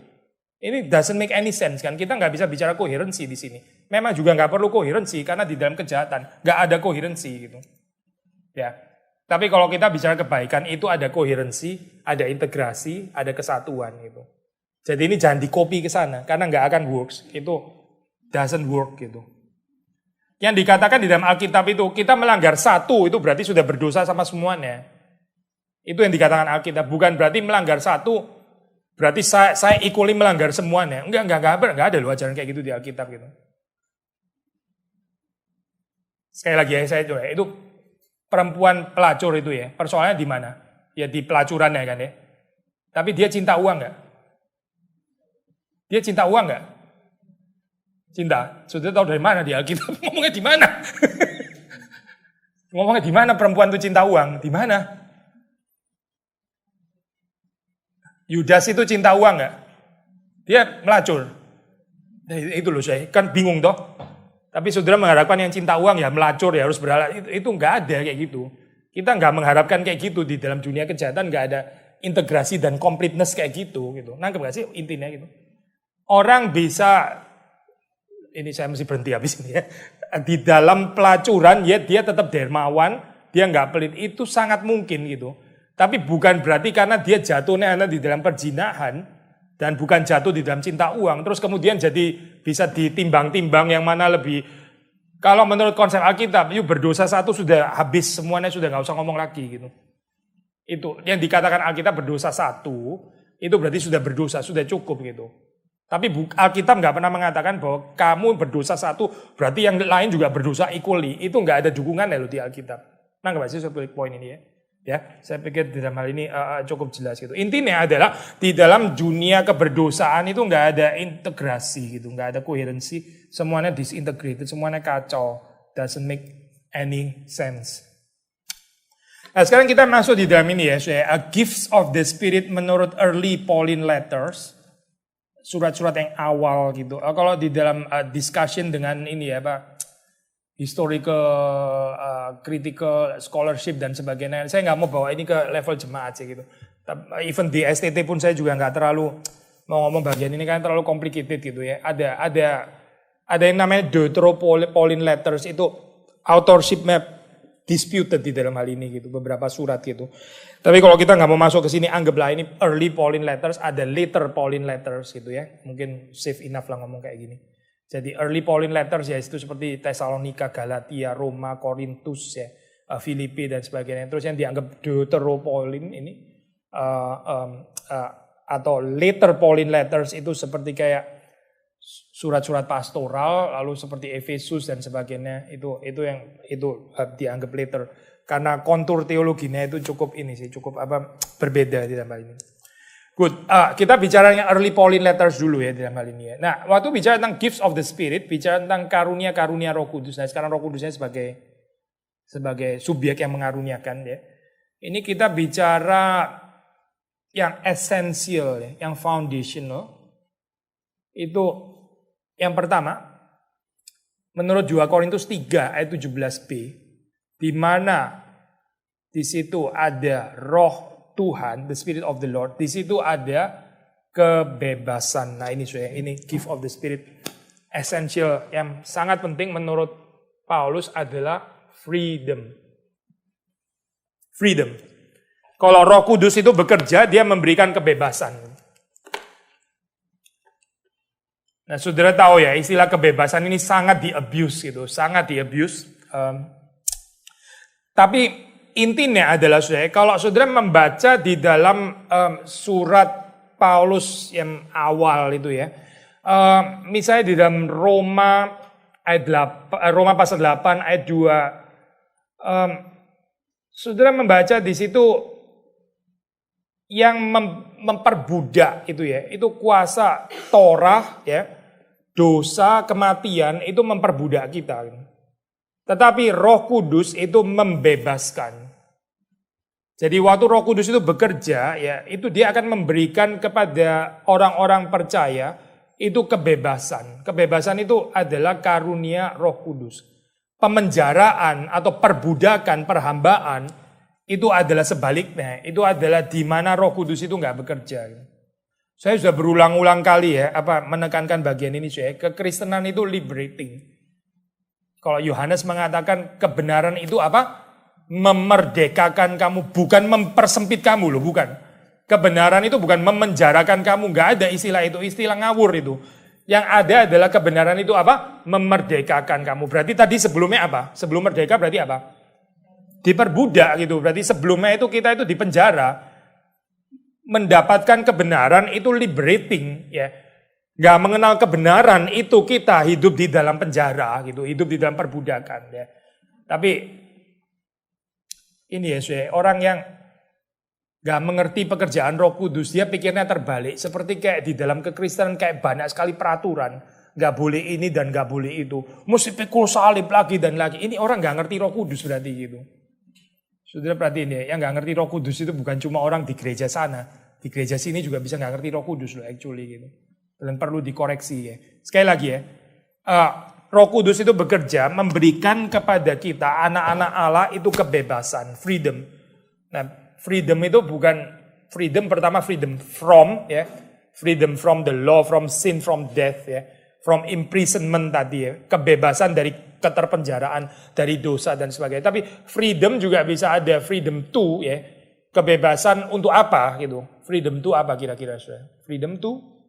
Ini doesn't make any sense kan? Kita nggak bisa bicara koherensi di sini. Memang juga nggak perlu koherensi karena di dalam kejahatan nggak ada koherensi gitu. Ya. Tapi kalau kita bicara kebaikan itu ada koherensi, ada integrasi, ada kesatuan gitu. Jadi ini jangan di-copy ke sana, karena nggak akan works. Itu doesn't work gitu. Yang dikatakan di dalam Alkitab itu, kita melanggar satu, itu berarti sudah berdosa sama semuanya. Itu yang dikatakan Alkitab, bukan berarti melanggar satu, berarti saya equally melanggar semuanya. Enggak ada loh ajaran kayak gitu di Alkitab gitu. Sekali lagi ya saya coba, itu perempuan pelacur itu ya, persoalannya di mana? Ya di pelacurannya kan ya. Tapi dia cinta uang nggak? Dia cinta uang nggak? Cinta. Sudah tahu dari mana di Alkitab? Ngomongnya di mana? Ngomongnya di mana perempuan itu cinta uang? Di mana? Yudas itu cinta uang nggak? Dia melacur. Nah, itu loh saya kan bingung toh. Tapi saudara mengharapkan yang cinta uang ya melacur ya harus berhalal. Itu nggak ada kayak gitu. Kita nggak mengharapkan kayak gitu di dalam dunia kejahatan, nggak ada integrasi dan completeness kayak gitu. Nangkep nggak sih intinya gitu? Orang bisa, ini saya mesti berhenti habis ini ya. Di dalam pelacuran ya dia tetap dermawan, dia nggak pelit, itu sangat mungkin gitu. Tapi bukan berarti karena dia jatuhnya di dalam perzinahan dan bukan jatuh di dalam cinta uang, terus kemudian jadi bisa ditimbang-timbang yang mana lebih. Kalau menurut konsep Alkitab, yuk berdosa satu sudah habis semuanya, sudah nggak usah ngomong lagi gitu. Itu yang dikatakan Alkitab berdosa satu, itu berarti sudah berdosa, sudah cukup gitu. Tapi Alkitab nggak pernah mengatakan bahwa kamu berdosa satu, berarti yang lain juga berdosa equally. Itu nggak ada dukungan loh di Alkitab. Nah, nggak sih poin ini ya. Ya, saya pikir dalam hal ini cukup jelas gitu. Intinya adalah di dalam dunia keberdosaan itu nggak ada integrasi gitu, nggak ada koherensi, semuanya disintegrated, semuanya kacau, doesn't make any sense. Nah, sekarang kita masuk di dalam ini ya, gifts of the Spirit menurut early Pauline letters, surat-surat yang awal gitu. Kalau di dalam discussion dengan ini ya Pak, historical, critical, scholarship dan sebagainya. Saya nggak mau bawa ini ke level jemaat sih gitu. Even di STT pun saya juga nggak terlalu mau ngomong bagian ini kan terlalu complicated gitu ya. Ada yang namanya Deutero-Pauline letters, itu authorship-nya disputed di dalam hal ini gitu, beberapa surat gitu. Tapi kalau kita nggak mau masuk ke sini, anggaplah ini early Pauline letters, ada later Pauline letters gitu ya. Mungkin safe enough lah ngomong kayak gini. Jadi early Pauline letters ya itu seperti Tesalonika, Galatia, Roma, Korintus ya, Filipi dan sebagainya. Terus yang dianggap Deutero-Pauline ini atau later Pauline letters itu seperti kayak surat-surat pastoral, lalu seperti Efesus dan sebagainya. Itu dianggap later karena kontur teologinya itu cukup ini sih, cukup berbeda di dalam hal ini. Good, kita bicara yang early Pauline letters dulu ya dalam hal ini ya. Nah, waktu bicara tentang gifts of the Spirit, bicara tentang karunia-karunia Roh Kudus. Nah, sekarang Roh Kudusnya sebagai subjek yang mengaruniakan ya. Ini kita bicara yang esensial ya, yang foundational. Itu yang pertama, menurut 2 Korintus 3 ayat 17b, di mana di situ ada Roh Tuhan, the Spirit of the Lord, di situ ada kebebasan. Nah ini gift of the Spirit essential yang sangat penting menurut Paulus adalah freedom. Freedom. Kalau Roh Kudus itu bekerja, dia memberikan kebebasan. Nah saudara tahu ya, istilah kebebasan ini sangat di-abuse gitu, sangat di-abuse. Tapi intinya adalah saudara, kalau saudara membaca di dalam surat Paulus yang awal itu ya, misalnya di dalam Roma ayat 8, Roma pasal 8 ayat 2, saudara membaca di situ yang memperbudak itu ya, itu kuasa Torah ya, dosa, kematian itu memperbudak kita. Tetapi Roh Kudus itu membebaskan. Jadi waktu Roh Kudus itu bekerja, ya itu dia akan memberikan kepada orang-orang percaya itu kebebasan. Kebebasan itu adalah karunia Roh Kudus. Pemenjaraan atau perbudakan, perhambaan itu adalah sebaliknya. Itu adalah di mana Roh Kudus itu nggak bekerja. Saya sudah berulang-ulang kali ya menekankan bagian ini saya. Kekristenan itu liberating. Kalau Yohanes mengatakan kebenaran itu memerdekakan kamu, bukan mempersempit kamu loh, bukan. Kebenaran itu bukan memenjarakan kamu, nggak ada istilah itu, istilah ngawur itu. Yang ada adalah kebenaran itu memerdekakan kamu. Berarti tadi sebelumnya Sebelum merdeka berarti diperbudak gitu. Berarti sebelumnya itu kita itu dipenjara. Mendapatkan kebenaran itu liberating ya. Nggak mengenal kebenaran itu kita hidup di dalam penjara gitu, hidup di dalam perbudakan ya. Tapi ini ya, orang yang gak mengerti pekerjaan Roh Kudus, dia pikirnya terbalik. Seperti kayak di dalam kekristenan kayak banyak sekali peraturan. Gak boleh ini dan gak boleh itu. Mesti pikul salib lagi dan lagi. Ini orang gak ngerti Roh Kudus berarti gitu. Saudara perhatiin ya, yang gak ngerti Roh Kudus itu bukan cuma orang di gereja sana. Di gereja sini juga bisa gak ngerti Roh Kudus loh actually gitu. Dan perlu dikoreksi ya. Sekali lagi ya, Roh Kudus itu bekerja memberikan kepada kita anak-anak Allah itu kebebasan, freedom. Nah, freedom itu bukan freedom pertama freedom from ya, freedom from the law, from sin, from death ya, from imprisonment tadi ya, kebebasan dari keterpenjaraan, dari dosa dan sebagainya. Tapi freedom juga bisa ada freedom to ya, kebebasan untuk apa gitu. Freedom to apa kira-kira saudara? Freedom to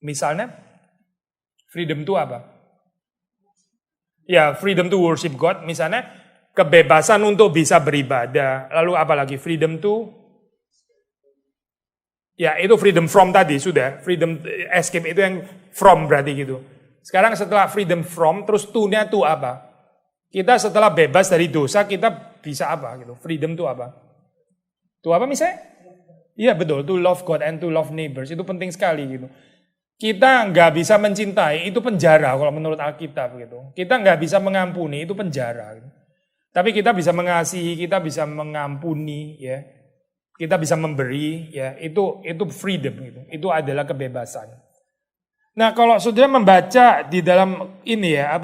misalnya freedom to apa? Ya, freedom to worship God misalnya. Kebebasan untuk bisa beribadah. Lalu apa lagi? Freedom to? Ya itu freedom from tadi sudah. Freedom escape itu yang from berarti gitu. Sekarang setelah freedom from, terus to-nya to apa? Kita setelah bebas dari dosa, kita bisa apa gitu? Freedom to apa? To apa misalnya? Iya betul, to love God and to love neighbors. Itu penting sekali gitu. Kita nggak bisa mencintai, itu penjara kalau menurut Alkitab gitu. Kita nggak bisa mengampuni, itu penjara gitu. Tapi kita bisa mengasihi, kita bisa mengampuni, ya, kita bisa memberi, ya, itu freedom, gitu. Itu adalah kebebasan. Nah, kalau saudara membaca di dalam ini ya,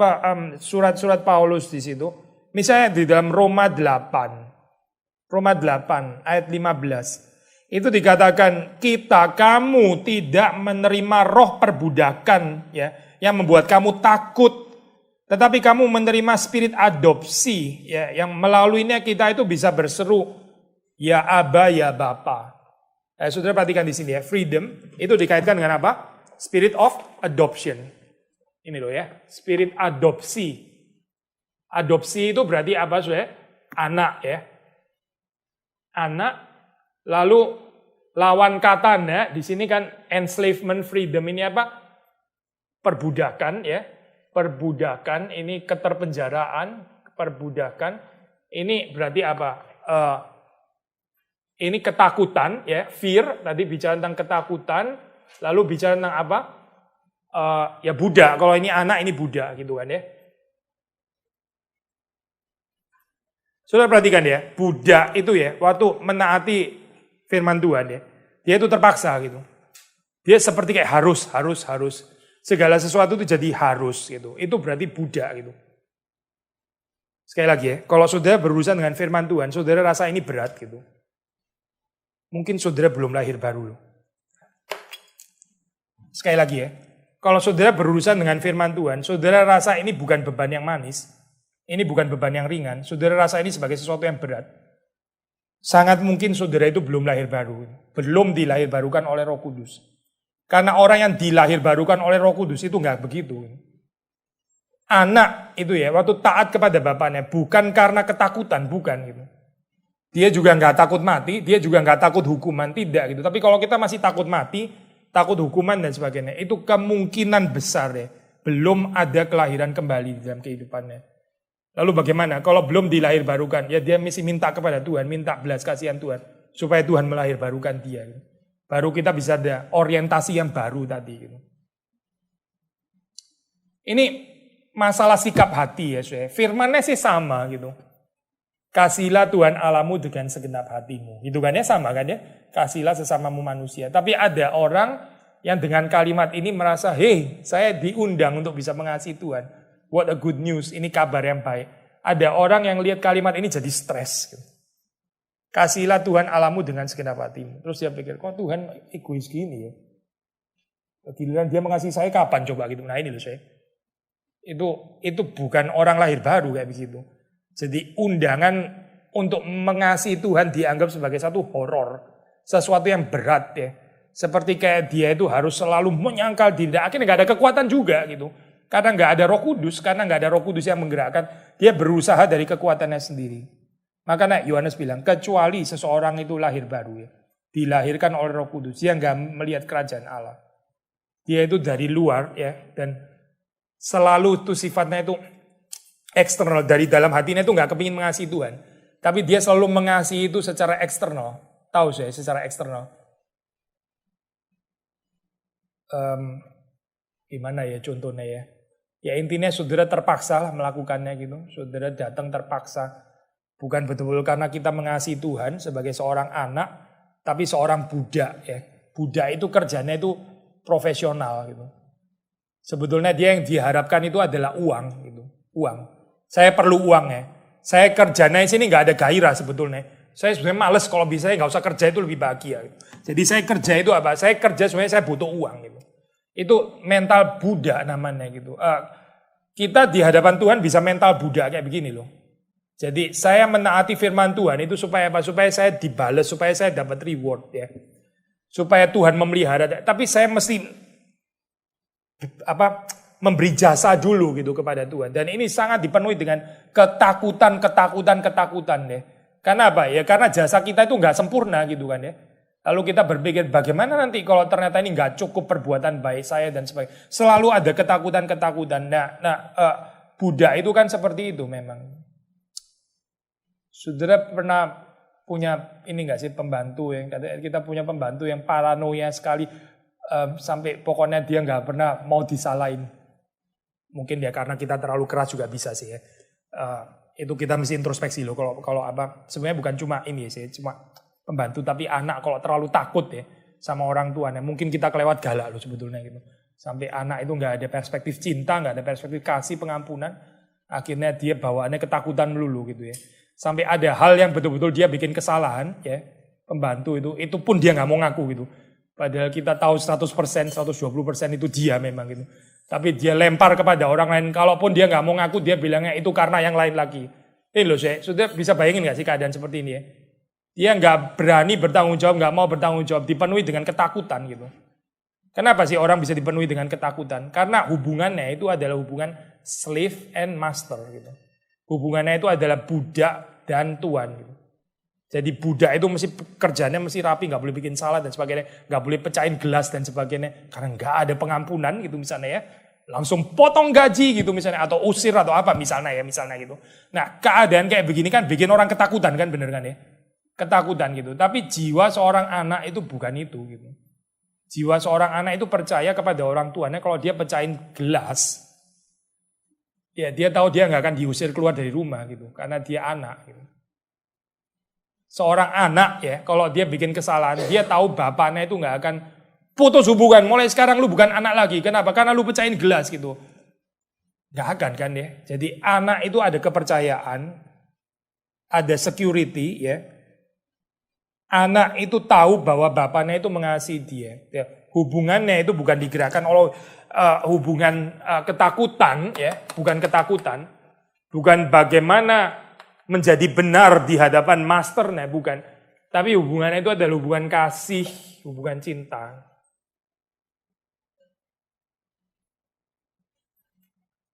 surat-surat Paulus di situ, misalnya di dalam Roma 8 ayat 15, itu dikatakan kamu tidak menerima roh perbudakan, ya, yang membuat kamu takut. Tetapi kamu menerima spirit adopsi, ya, yang melaluinya kita itu bisa berseru, ya Aba, ya Bapa. Saudara perhatikan di sini ya, freedom itu dikaitkan dengan apa? Spirit of adoption. Ini loh ya, spirit adopsi. Adopsi itu berarti apa saudara? Anak ya. Anak, lalu lawan katanya di sini kan enslavement, freedom ini apa? Perbudakan ya. Perbudakan, ini keterpenjaraan, perbudakan, ini berarti apa? Ini ketakutan, ya, fear, tadi bicara tentang ketakutan, lalu bicara tentang apa? Ya budak, kalau ini anak, ini budak, gitu kan ya. Saudara perhatikan ya, budak itu ya, waktu menaati firman Tuhan ya, dia itu terpaksa gitu. Dia seperti kayak harus. Segala sesuatu itu jadi harus gitu. Itu berarti budak gitu. Sekali lagi ya, kalau saudara berurusan dengan firman Tuhan, saudara rasa ini berat gitu. Mungkin saudara belum lahir baru loh. Sekali lagi ya, kalau saudara berurusan dengan firman Tuhan, saudara rasa ini bukan beban yang manis, ini bukan beban yang ringan, saudara rasa ini sebagai sesuatu yang berat. Sangat mungkin saudara itu belum lahir baru, belum dilahirbarukan oleh Roh Kudus. Karena orang yang dilahirbarukan oleh Roh Kudus itu nggak begitu. Anak itu ya, waktu taat kepada bapaknya, bukan karena ketakutan, bukan gitu. Dia juga nggak takut mati, dia juga nggak takut hukuman, tidak gitu. Tapi kalau kita masih takut mati, takut hukuman dan sebagainya, itu kemungkinan besar ya, belum ada kelahiran kembali di dalam kehidupannya. Lalu bagaimana? Kalau belum dilahirbarukan, ya dia mesti minta kepada Tuhan, minta belas kasihan Tuhan, supaya Tuhan melahirbarukan dia. Gitu. Baru kita bisa ada orientasi yang baru tadi. Gitu. Ini masalah sikap hati ya, saudara. Firmannya sih sama gitu. Kasihlah Tuhan Allahmu dengan segenap hatimu. Gitu kan ya, sama kan ya. Kasihlah sesamamu manusia. Tapi ada orang yang dengan kalimat ini merasa, hey, saya diundang untuk bisa mengasihi Tuhan. What a good news, ini kabar yang baik. Ada orang yang lihat kalimat ini jadi stres. Gitu. Kasihlah Tuhan Allahmu dengan segenap hatimu. Terus dia pikir, kok Tuhan egois gini ya? Giliran dia mengasihi saya kapan coba gitu. Nah ini loh saya. Itu bukan orang lahir baru kayak begitu. Jadi undangan untuk mengasihi Tuhan dianggap sebagai satu horor. Sesuatu yang berat ya. Seperti kayak dia itu harus selalu menyangkal diri. Akhirnya gak ada kekuatan juga gitu. Karena gak ada Roh Kudus. Karena gak ada Roh Kudus yang menggerakkan. Dia berusaha dari kekuatannya sendiri. Makanya Yohanes bilang, kecuali seseorang itu lahir baru ya. Dilahirkan oleh Roh Kudus. Dia gak melihat kerajaan Allah. Dia itu dari luar ya. Dan selalu itu sifatnya itu eksternal, dari dalam hatinya itu nggak kepingin mengasihi Tuhan. Tapi dia selalu mengasihi itu secara eksternal. Tahu saya, secara eksternal. Gimana ya contohnya ya? Ya intinya saudara terpaksa lah melakukannya gitu. Saudara datang terpaksa. Bukan betul-betul karena kita mengasihi Tuhan sebagai seorang anak, tapi seorang budak ya. Budak itu kerjanya itu profesional gitu. Sebetulnya dia yang diharapkan itu adalah uang gitu. Uang. Saya perlu uang ya. Saya kerjanya di sini nggak ada gairah sebetulnya. Saya sebenarnya males kalau bisa nggak usah kerja itu lebih bahagia. Gitu. Jadi saya kerja itu apa? Saya kerja sebenarnya saya butuh uang gitu. Itu mental budak namanya gitu. Kita di hadapan Tuhan bisa mental budak kayak begini loh. Jadi saya menaati firman Tuhan itu supaya apa? Supaya saya dibalas, supaya saya dapat reward ya. Supaya Tuhan memelihara. Tapi saya mesti memberi jasa dulu gitu kepada Tuhan. Dan ini sangat dipenuhi dengan ketakutan deh. Karena apa ya? Karena jasa kita itu nggak sempurna gitu kan ya. Lalu kita berpikir bagaimana nanti kalau ternyata ini nggak cukup perbuatan baik saya dan sebagainya. Selalu ada ketakutan. Budak itu kan seperti itu memang. Saudara pernah punya ini nggak sih pembantu yang kita punya pembantu yang paranoia sekali sampai pokoknya dia nggak pernah mau disalahin. Mungkin ya karena kita terlalu keras juga bisa sih ya. Itu kita mesti introspeksi loh kalau sebenarnya bukan cuma ini sih, cuma pembantu tapi anak kalau terlalu takut ya sama orang tuanya. Mungkin kita kelewat galak loh sebetulnya gitu. Sampai anak itu nggak ada perspektif cinta, nggak ada perspektif kasih, pengampunan. Akhirnya dia bawaannya ketakutan melulu gitu ya. Sampai ada hal yang betul-betul dia bikin kesalahan ya, pembantu itu pun dia nggak mau ngaku gitu. Padahal kita tahu 100%, 120% itu dia memang gitu. Tapi dia lempar kepada orang lain, kalaupun dia nggak mau ngaku dia bilangnya itu karena yang lain lagi. Ini loh saya, sudah bisa bayangin nggak sih keadaan seperti ini ya? Dia nggak berani bertanggung jawab, nggak mau bertanggung jawab, dipenuhi dengan ketakutan gitu. Kenapa sih orang bisa dipenuhi dengan ketakutan? Karena hubungannya itu adalah hubungan slave and master gitu. Hubungannya itu adalah budak dan tuan. Gitu. Jadi budak itu mesti kerjanya mesti rapi, nggak boleh bikin salah dan sebagainya, nggak boleh pecahin gelas dan sebagainya, karena nggak ada pengampunan gitu misalnya ya, langsung potong gaji gitu misalnya atau usir atau apa misalnya gitu. Nah keadaan kayak begini kan bikin orang ketakutan kan bener kan ya, ketakutan gitu. Tapi jiwa seorang anak itu bukan itu gitu. Jiwa seorang anak itu percaya kepada orang tuanya kalau dia pecahin gelas. Ya dia tahu dia nggak akan diusir keluar dari rumah gitu, karena dia anak gitu. Seorang anak ya, kalau dia bikin kesalahan, dia tahu bapaknya itu nggak akan putus hubungan. Mulai sekarang lu bukan anak lagi, kenapa? Karena lu pecahin gelas gitu. Nggak akan kan ya. Jadi anak itu ada kepercayaan, ada security ya. Anak itu tahu bahwa bapaknya itu mengasihi dia. Ya. Hubungannya itu bukan digerakkan oleh hubungan ketakutan ya, bukan ketakutan, bukan bagaimana menjadi benar di hadapan masternya, bukan. Tapi hubungannya itu adalah hubungan kasih, hubungan cinta.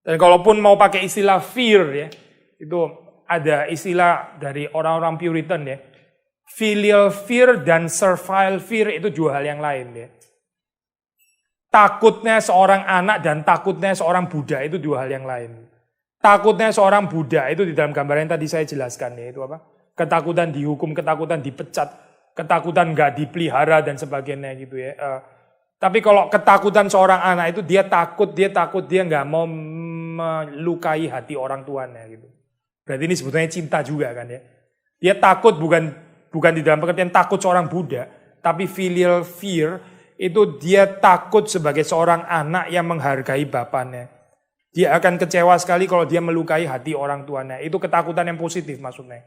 Dan kalaupun mau pakai istilah fear ya, itu ada istilah dari orang-orang Puritan ya. Filial fear dan servile fear itu dua hal yang lain ya. Takutnya seorang anak dan takutnya seorang budak itu dua hal yang lain. Takutnya seorang budak itu di dalam gambar yang tadi saya jelaskan ya, itu apa? Ketakutan dihukum, ketakutan dipecat, ketakutan nggak dipelihara dan sebagainya gitu ya. Tapi kalau ketakutan seorang anak itu dia takut dia nggak mau melukai hati orang tuanya gitu. Berarti ini sebetulnya cinta juga kan ya. Dia takut bukan di dalam pengertian takut seorang budak, tapi filial fear itu dia takut sebagai seorang anak yang menghargai bapaknya. Dia akan kecewa sekali kalau dia melukai hati orang tuanya. Itu ketakutan yang positif maksudnya.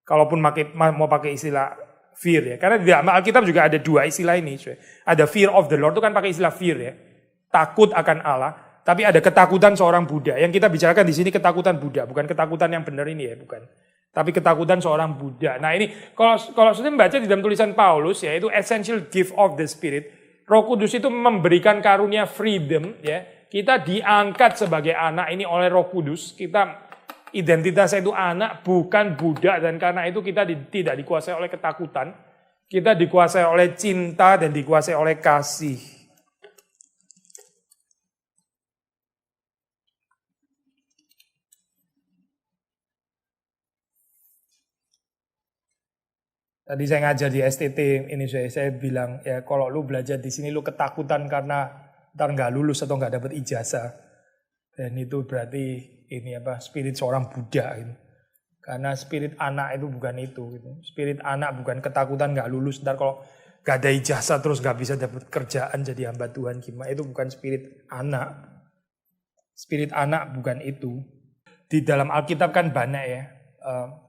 Kalaupun mau pakai istilah fear ya. Karena di dalam Alkitab juga ada dua istilah ini. Ada fear of the Lord itu kan pakai istilah fear ya. Takut akan Allah. Tapi ada ketakutan seorang budak. Yang kita bicarakan di sini ketakutan budak. Bukan ketakutan yang benar ini ya. Bukan. Tapi ketakutan seorang budak. Nah ini kalau sudah membaca di dalam tulisan Paulus ya, itu essential gift of the Spirit. Roh Kudus itu memberikan karunia freedom ya. Kita diangkat sebagai anak ini oleh Roh Kudus. Kita identitasnya itu anak bukan budak, dan karena itu kita tidak dikuasai oleh ketakutan. Kita dikuasai oleh cinta dan dikuasai oleh kasih. Tadi saya ngajar di STT ini saya bilang ya kalau lu belajar di sini lu ketakutan karena ntar nggak lulus atau nggak dapat ijazah, dan itu berarti ini spirit seorang Buddha gitu. Karena spirit anak itu bukan itu gitu. Spirit anak bukan ketakutan nggak lulus ntar kalau nggak ada ijazah terus nggak bisa dapat kerjaan jadi hamba Tuhan gimana, itu bukan spirit anak. Spirit anak bukan itu. Di dalam Alkitab kan banyak ya.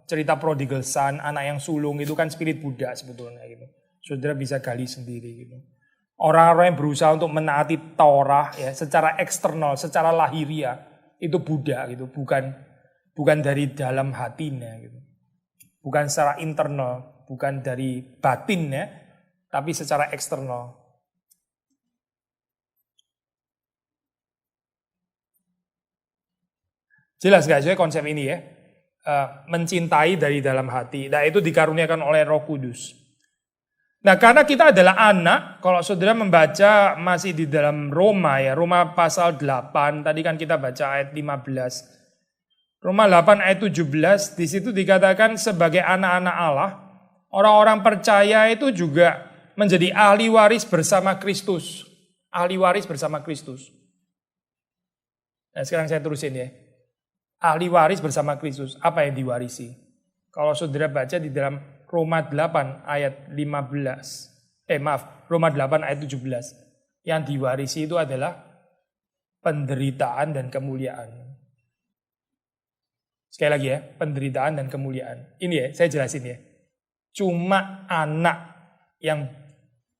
Cerita prodigal son, anak yang sulung itu kan spirit Buddha sebetulnya gitu. Saudara bisa gali sendiri gitu. Orang-orang yang berusaha untuk menaati Torah ya secara eksternal, secara lahiriah itu Buddha gitu, bukan dari dalam hatinya gitu. Bukan secara internal, bukan dari batinnya, tapi secara eksternal. Jelas gak sih konsep ini ya? Mencintai dari dalam hati. Nah itu dikaruniakan oleh Roh Kudus. Nah karena kita adalah anak, kalau saudara membaca masih di dalam Roma ya, Roma pasal 8, tadi kan kita baca ayat 15. Roma 8 ayat 17, di situ dikatakan sebagai anak-anak Allah, orang-orang percaya itu juga menjadi ahli waris bersama Kristus. Ahli waris bersama Kristus. Nah sekarang saya terusin ya. Ahli waris bersama Kristus. Apa yang diwarisi? Kalau saudara baca di dalam Roma 8 ayat 15. Roma 8 ayat 17. Yang diwarisi itu adalah penderitaan dan kemuliaan. Sekali lagi ya, penderitaan dan kemuliaan. Ini ya, saya jelasin ya. Cuma anak yang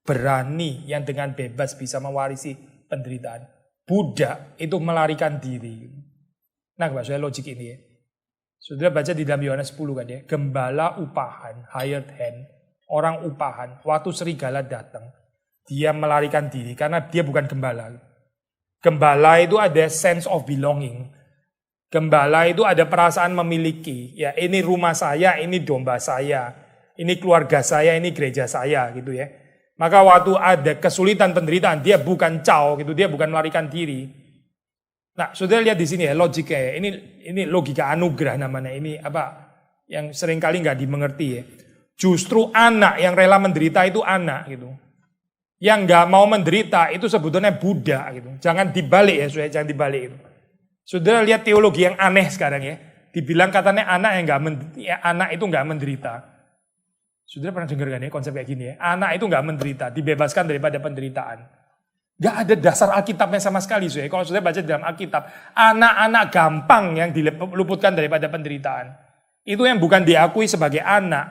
berani, yang dengan bebas bisa mewarisi penderitaan. Budak itu melarikan diri. Nah, maksudnya logik ini ya. Sudah baca di dalam Yohanes 10 kan ya. Gembala upahan, hired hand, orang upahan. Waktu serigala datang, dia melarikan diri karena dia bukan gembala. Gembala itu ada sense of belonging. Gembala itu ada perasaan memiliki. Ya, ini rumah saya, ini domba saya, ini keluarga saya, ini gereja saya gitu ya. Maka waktu ada kesulitan penderitaan, dia bukan caw gitu, dia bukan melarikan diri. Nah, saudara lihat di sini ya logiknya ya. Ini logika anugerah namanya. Ini apa yang seringkali nggak dimengerti ya. Justru anak yang rela menderita itu anak gitu. Yang nggak mau menderita itu sebetulnya Buddha gitu. Jangan dibalik ya, saudara, jangan dibalik itu. Saudara lihat teologi yang aneh sekarang ya. Dibilang katanya anak yang anak itu nggak menderita. Saudara pernah dengar kan ya konsep kayak gini ya. Anak itu nggak menderita, dibebaskan daripada penderitaan. Gak ada dasar Alkitabnya sama sekali. Kalau sudah baca dalam Alkitab, anak-anak gampang yang diluputkan daripada penderitaan. Itu yang bukan diakui sebagai anak.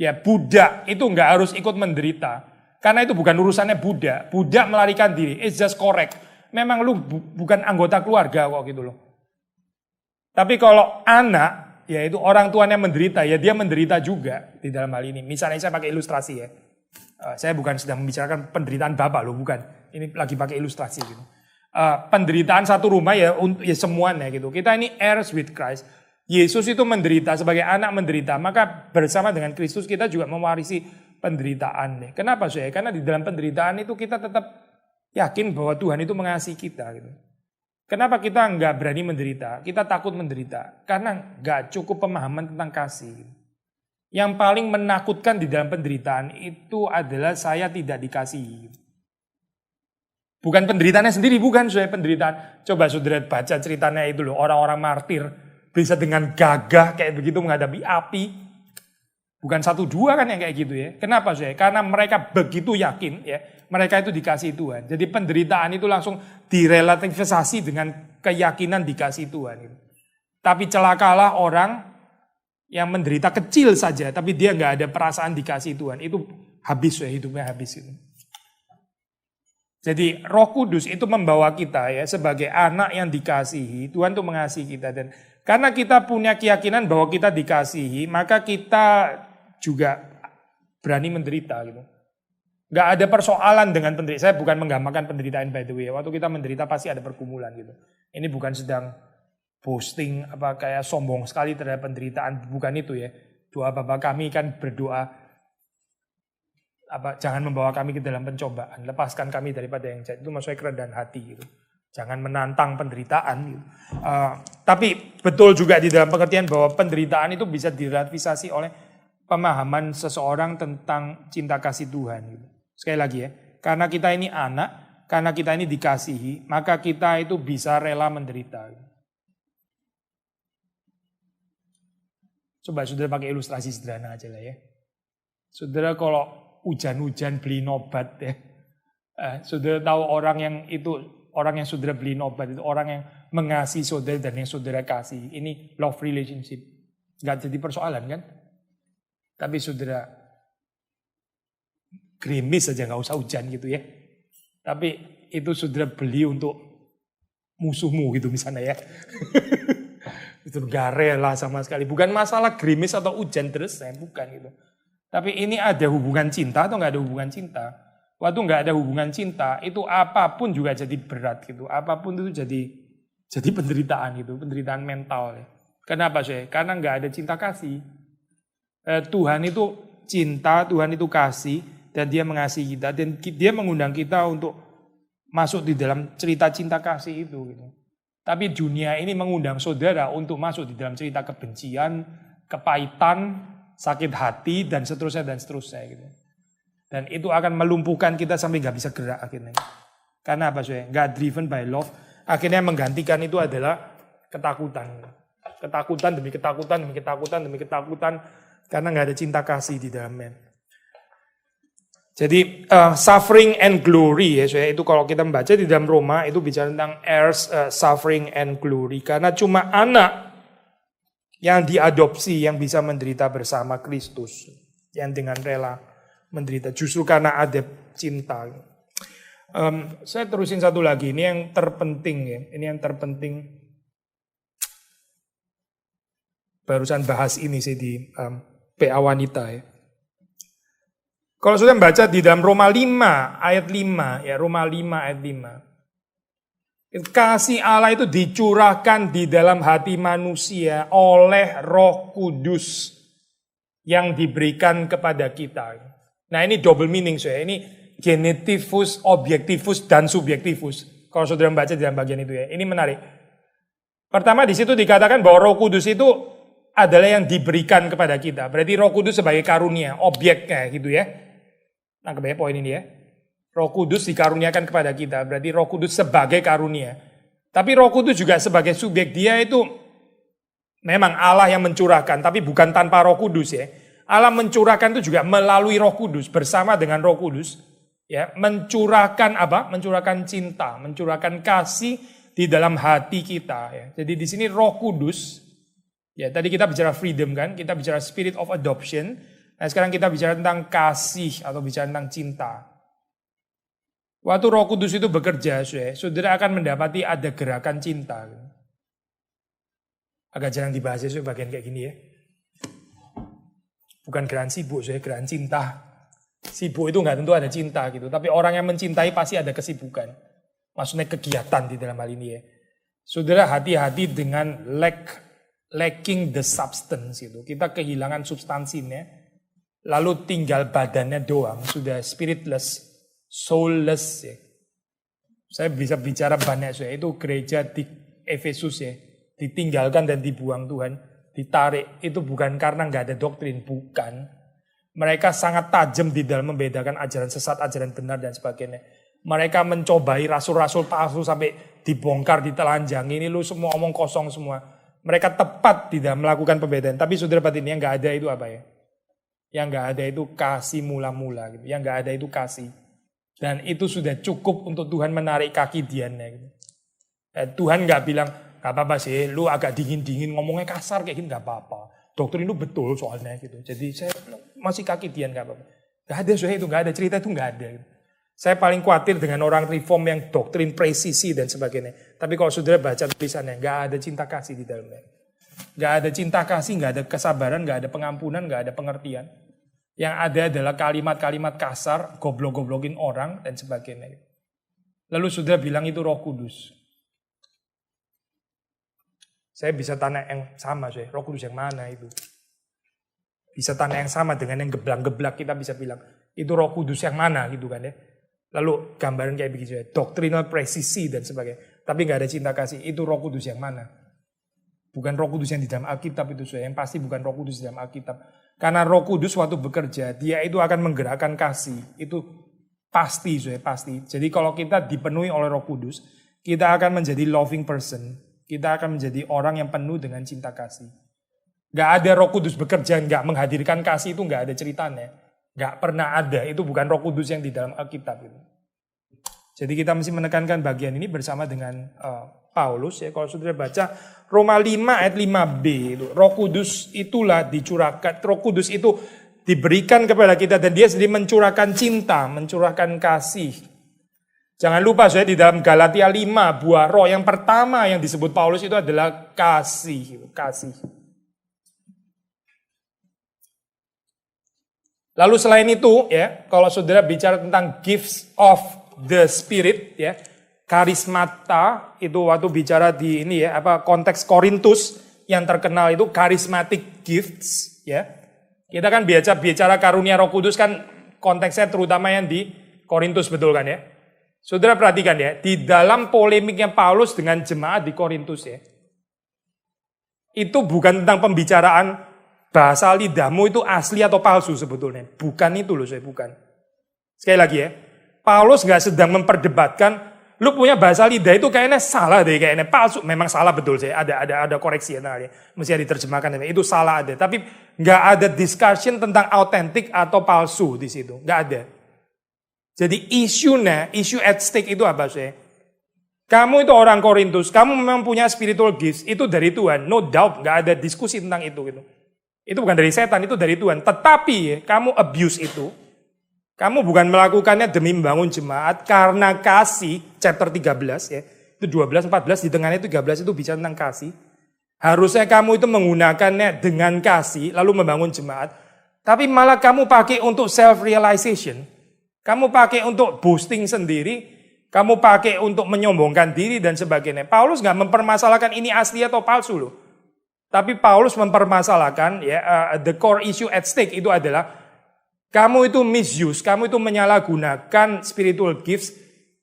Ya budak itu gak harus ikut menderita. Karena itu bukan urusannya budak. Budak melarikan diri, it's just correct. Memang lu bukan anggota keluarga kok gitu loh. Tapi kalau anak, yaitu orang tuanya menderita, ya dia menderita juga di dalam hal ini. Misalnya saya pakai ilustrasi ya. Saya bukan sedang membicarakan penderitaan bapak loh, bukan. Ini lagi pakai ilustrasi gitu. Penderitaan satu rumah ya semuanya gitu. Kita ini heirs with Christ. Yesus itu menderita sebagai anak menderita, maka bersama dengan Kristus kita juga mewarisi penderitaan. Kenapa sih? Karena di dalam penderitaan itu kita tetap yakin bahwa Tuhan itu mengasihi kita gitu. Kenapa kita nggak berani menderita? Kita takut menderita karena nggak cukup pemahaman tentang kasih. Yang paling menakutkan di dalam penderitaan itu adalah saya tidak dikasihi. Bukan penderitaannya sendiri, bukan saya penderitaan. Coba saudara baca ceritanya itu loh, orang-orang martir bisa dengan gagah kayak begitu menghadapi api. Bukan 1-2 kan yang kayak gitu ya. Kenapa saya? Karena mereka begitu yakin ya, mereka itu dikasihi Tuhan. Jadi penderitaan itu langsung direlativisasi dengan keyakinan dikasihi Tuhan. Gitu. Tapi celakalah orang yang menderita kecil saja, tapi dia nggak ada perasaan dikasihi Tuhan. Itu habis ya, hidupnya habis itu. Jadi Roh Kudus itu membawa kita ya sebagai anak yang dikasihi. Tuhan tuh mengasihi kita, dan karena kita punya keyakinan bahwa kita dikasihi, maka kita juga berani menderita gitu. Gak ada persoalan dengan penderitaan. Saya bukan menggambarkan penderitaan by the way. Waktu kita menderita pasti ada pergumulan gitu. Ini bukan sedang boasting apa kayak sombong sekali terhadap penderitaan, bukan itu ya. Doa Bapa kami kan berdoa jangan membawa kami ke dalam pencobaan, lepaskan kami daripada yang jahat. Itu maksudnya kerendahan hati gitu. Jangan menantang penderitaan gitu. Tapi betul juga di dalam pengertian bahwa penderitaan itu bisa direlativisasi oleh pemahaman seseorang tentang cinta kasih Tuhan. Gitu. Sekali lagi ya, karena kita ini anak, karena kita ini dikasihi, maka kita itu bisa rela menderita. Coba saudara pakai ilustrasi sederhana aja lah ya. Saudara kalau hujan-hujan beli obat ya, saudara tahu orang yang saudara beli obat itu orang yang mengasihi saudara dan yang saudara kasih. Ini love relationship. Gak jadi persoalan kan? Tapi saudara gerimis saja gak usah hujan gitu ya. Tapi itu saudara beli untuk musuhmu gitu misalnya ya. Itu gak rela sama sekali. Bukan masalah gerimis atau hujan terus, bukan gitu. Tapi ini ada hubungan cinta atau gak ada hubungan cinta? Waktu gak ada hubungan cinta, itu apapun juga jadi berat gitu. Apapun itu jadi penderitaan gitu, penderitaan mental. Ya. Kenapa sih? Karena gak ada cinta kasih. Tuhan itu cinta, Tuhan itu kasih, dan dia mengasihi kita. Dan dia mengundang kita untuk masuk di dalam cerita cinta kasih itu gitu. Tapi dunia ini mengundang saudara untuk masuk di dalam cerita kebencian, kepahitan, sakit hati, dan seterusnya gitu. Dan itu akan melumpuhkan kita sampai gak bisa gerak akhirnya. Karena apa sih? Gak driven by love. Akhirnya menggantikan itu adalah ketakutan. Ketakutan demi ketakutan, demi ketakutan, demi ketakutan. Karena gak ada cinta kasih di dalamnya. Jadi suffering and glory ya, itu kalau kita membaca di dalam Roma itu bicara tentang heirs, suffering and glory. Karena cuma anak yang diadopsi yang bisa menderita bersama Kristus, yang dengan rela menderita. Justru karena ada cinta. Saya terusin satu lagi, ini yang terpenting ya, ini yang terpenting. Barusan bahas ini sih di PA Wanita ya. Kalau sudah membaca di dalam Roma 5 ayat 5, ya Roma 5 ayat 5. Kasih Allah itu dicurahkan di dalam hati manusia oleh Roh Kudus yang diberikan kepada kita. Nah ini double meaning saya, ini genitivus, objektivus, dan subjektivus. Kalau saudara membaca di dalam bagian itu ya, ini menarik. Pertama di situ dikatakan bahwa Roh Kudus itu adalah yang diberikan kepada kita. Berarti Roh Kudus sebagai karunia, objeknya gitu ya. Nangkep ya poin ini ya. Roh Kudus dikaruniakan kepada kita. Berarti Roh Kudus sebagai karunia. Tapi Roh Kudus juga sebagai subjek. Dia itu memang Allah yang mencurahkan. Tapi bukan tanpa Roh Kudus ya. Allah mencurahkan itu juga melalui Roh Kudus. Bersama dengan Roh Kudus. Ya, mencurahkan apa? Mencurahkan cinta. Mencurahkan kasih di dalam hati kita. Ya. Jadi di sini Roh Kudus. Ya, tadi kita bicara freedom kan. Kita bicara spirit of adoption. Nah sekarang kita bicara tentang kasih atau bicara tentang cinta. Waktu Roh Kudus itu bekerja, saudara akan mendapati ada gerakan cinta. Agak jarang dibahas ya bagian kayak gini ya. Bukan gerakan sibuk, gerakan cinta. Sibuk itu nggak tentu ada cinta gitu. Tapi orang yang mencintai pasti ada kesibukan. Maksudnya kegiatan di dalam hal ini ya. Saudara hati-hati dengan lacking the substance itu. Kita kehilangan substansinya. Lalu tinggal badannya doang, sudah spiritless, soulless ya. Saya bisa bicara banyak itu gereja di Efesus ya, ditinggalkan dan dibuang Tuhan, ditarik. Itu bukan karena nggak ada doktrin, bukan. Mereka sangat tajam di dalam membedakan ajaran sesat, ajaran benar dan sebagainya. Mereka mencobai rasul-rasul palsu sampai dibongkar, ditelanjang. Ini lu semua omong kosong semua. Mereka tepat di dalam melakukan pembedaan. Tapi saudara batin yang nggak ada itu apa ya? Yang gak ada itu kasih mula-mula gitu. Yang gak ada itu kasih. Dan itu sudah cukup untuk Tuhan menarik kaki Diannya gitu. Tuhan gak bilang, gak apa-apa sih, lu agak dingin-dingin, ngomongnya kasar kayak gini gak apa-apa. Doktrin itu betul soalnya gitu. Jadi saya masih kaki Dian gak apa-apa. Gak ada soalnya itu, gak ada cerita itu gak ada gitu. Saya paling khawatir dengan orang reform yang doktrin presisi dan sebagainya. Tapi kalau saudara baca tulisannya, gak ada cinta kasih di dalamnya. Gak ada cinta kasih, gak ada kesabaran, gak ada pengampunan, gak ada pengertian. Yang ada adalah kalimat-kalimat kasar, goblok-goblokin orang, dan sebagainya. Lalu sudah bilang itu Roh Kudus. Saya bisa tanya yang sama, Roh Kudus yang mana itu? Bisa tanya yang sama dengan yang geblak-geblak, kita bisa bilang, itu Roh Kudus yang mana gitu kan ya. Lalu gambaran kayak begitu, doktrinal presisi dan sebagainya. Tapi gak ada cinta kasih, itu Roh Kudus yang mana? Bukan Roh Kudus yang di dalam Alkitab itu, yang pasti bukan Roh Kudus di dalam Alkitab. Karena Roh Kudus waktu bekerja, dia itu akan menggerakkan kasih. Itu pasti, pasti. Jadi kalau kita dipenuhi oleh Roh Kudus, kita akan menjadi loving person. Kita akan menjadi orang yang penuh dengan cinta kasih. Gak ada Roh Kudus bekerja, gak menghadirkan kasih, itu gak ada ceritanya. Gak pernah ada, itu bukan Roh Kudus yang di dalam Alkitab itu. Jadi kita mesti menekankan bagian ini bersama dengan Paulus ya. Kalau saudara baca Roma 5 ayat 5b itu, Roh Kudus itulah dicurahkan, Roh Kudus itu diberikan kepada kita dan dia sendiri mencurahkan cinta, mencurahkan kasih. Jangan lupa saya di dalam Galatia 5 buah roh yang pertama yang disebut Paulus itu adalah kasih, kasih. Lalu selain itu ya, kalau saudara bicara tentang gifts of the Spirit ya, karismata itu waktu bicara di ini ya, konteks Korintus yang terkenal itu charismatic gifts ya. Kita kan bicara karunia Roh Kudus kan konteksnya terutama yang di Korintus, betul kan ya? Saudara perhatikan ya, di dalam polemiknya Paulus dengan jemaat di Korintus ya, itu bukan tentang pembicaraan bahasa lidahmu itu asli atau palsu sebetulnya. Bukan itu loh, saya bukan. Sekali lagi ya, Paulus nggak sedang memperdebatkan, lu punya bahasa lidah itu kayaknya salah deh, kayaknya palsu. Memang salah betul saya, ada koreksi ya, mesti diterjemahkan itu salah ada. Tapi nggak ada discussion tentang autentik atau palsu di situ, nggak ada. Jadi issue at stake itu apa sih? Kamu itu orang Korintus, kamu memang punya spiritual gifts, itu dari Tuhan, no doubt, nggak ada diskusi tentang itu gitu. Itu bukan dari setan, itu dari Tuhan. Tetapi kamu abuse itu, kamu bukan melakukannya demi membangun jemaat karena kasih, chapter 13 ya, itu 12, 14, di tengahnya 13 itu bicara tentang kasih. Harusnya kamu itu menggunakannya dengan kasih, lalu membangun jemaat. Tapi malah kamu pakai untuk self-realization. Kamu pakai untuk boosting sendiri, kamu pakai untuk menyombongkan diri dan sebagainya. Paulus nggak mempermasalahkan ini asli atau palsu loh. Tapi Paulus mempermasalahkan ya the core issue at stake itu adalah kamu itu misuse, kamu itu menyalahgunakan spiritual gifts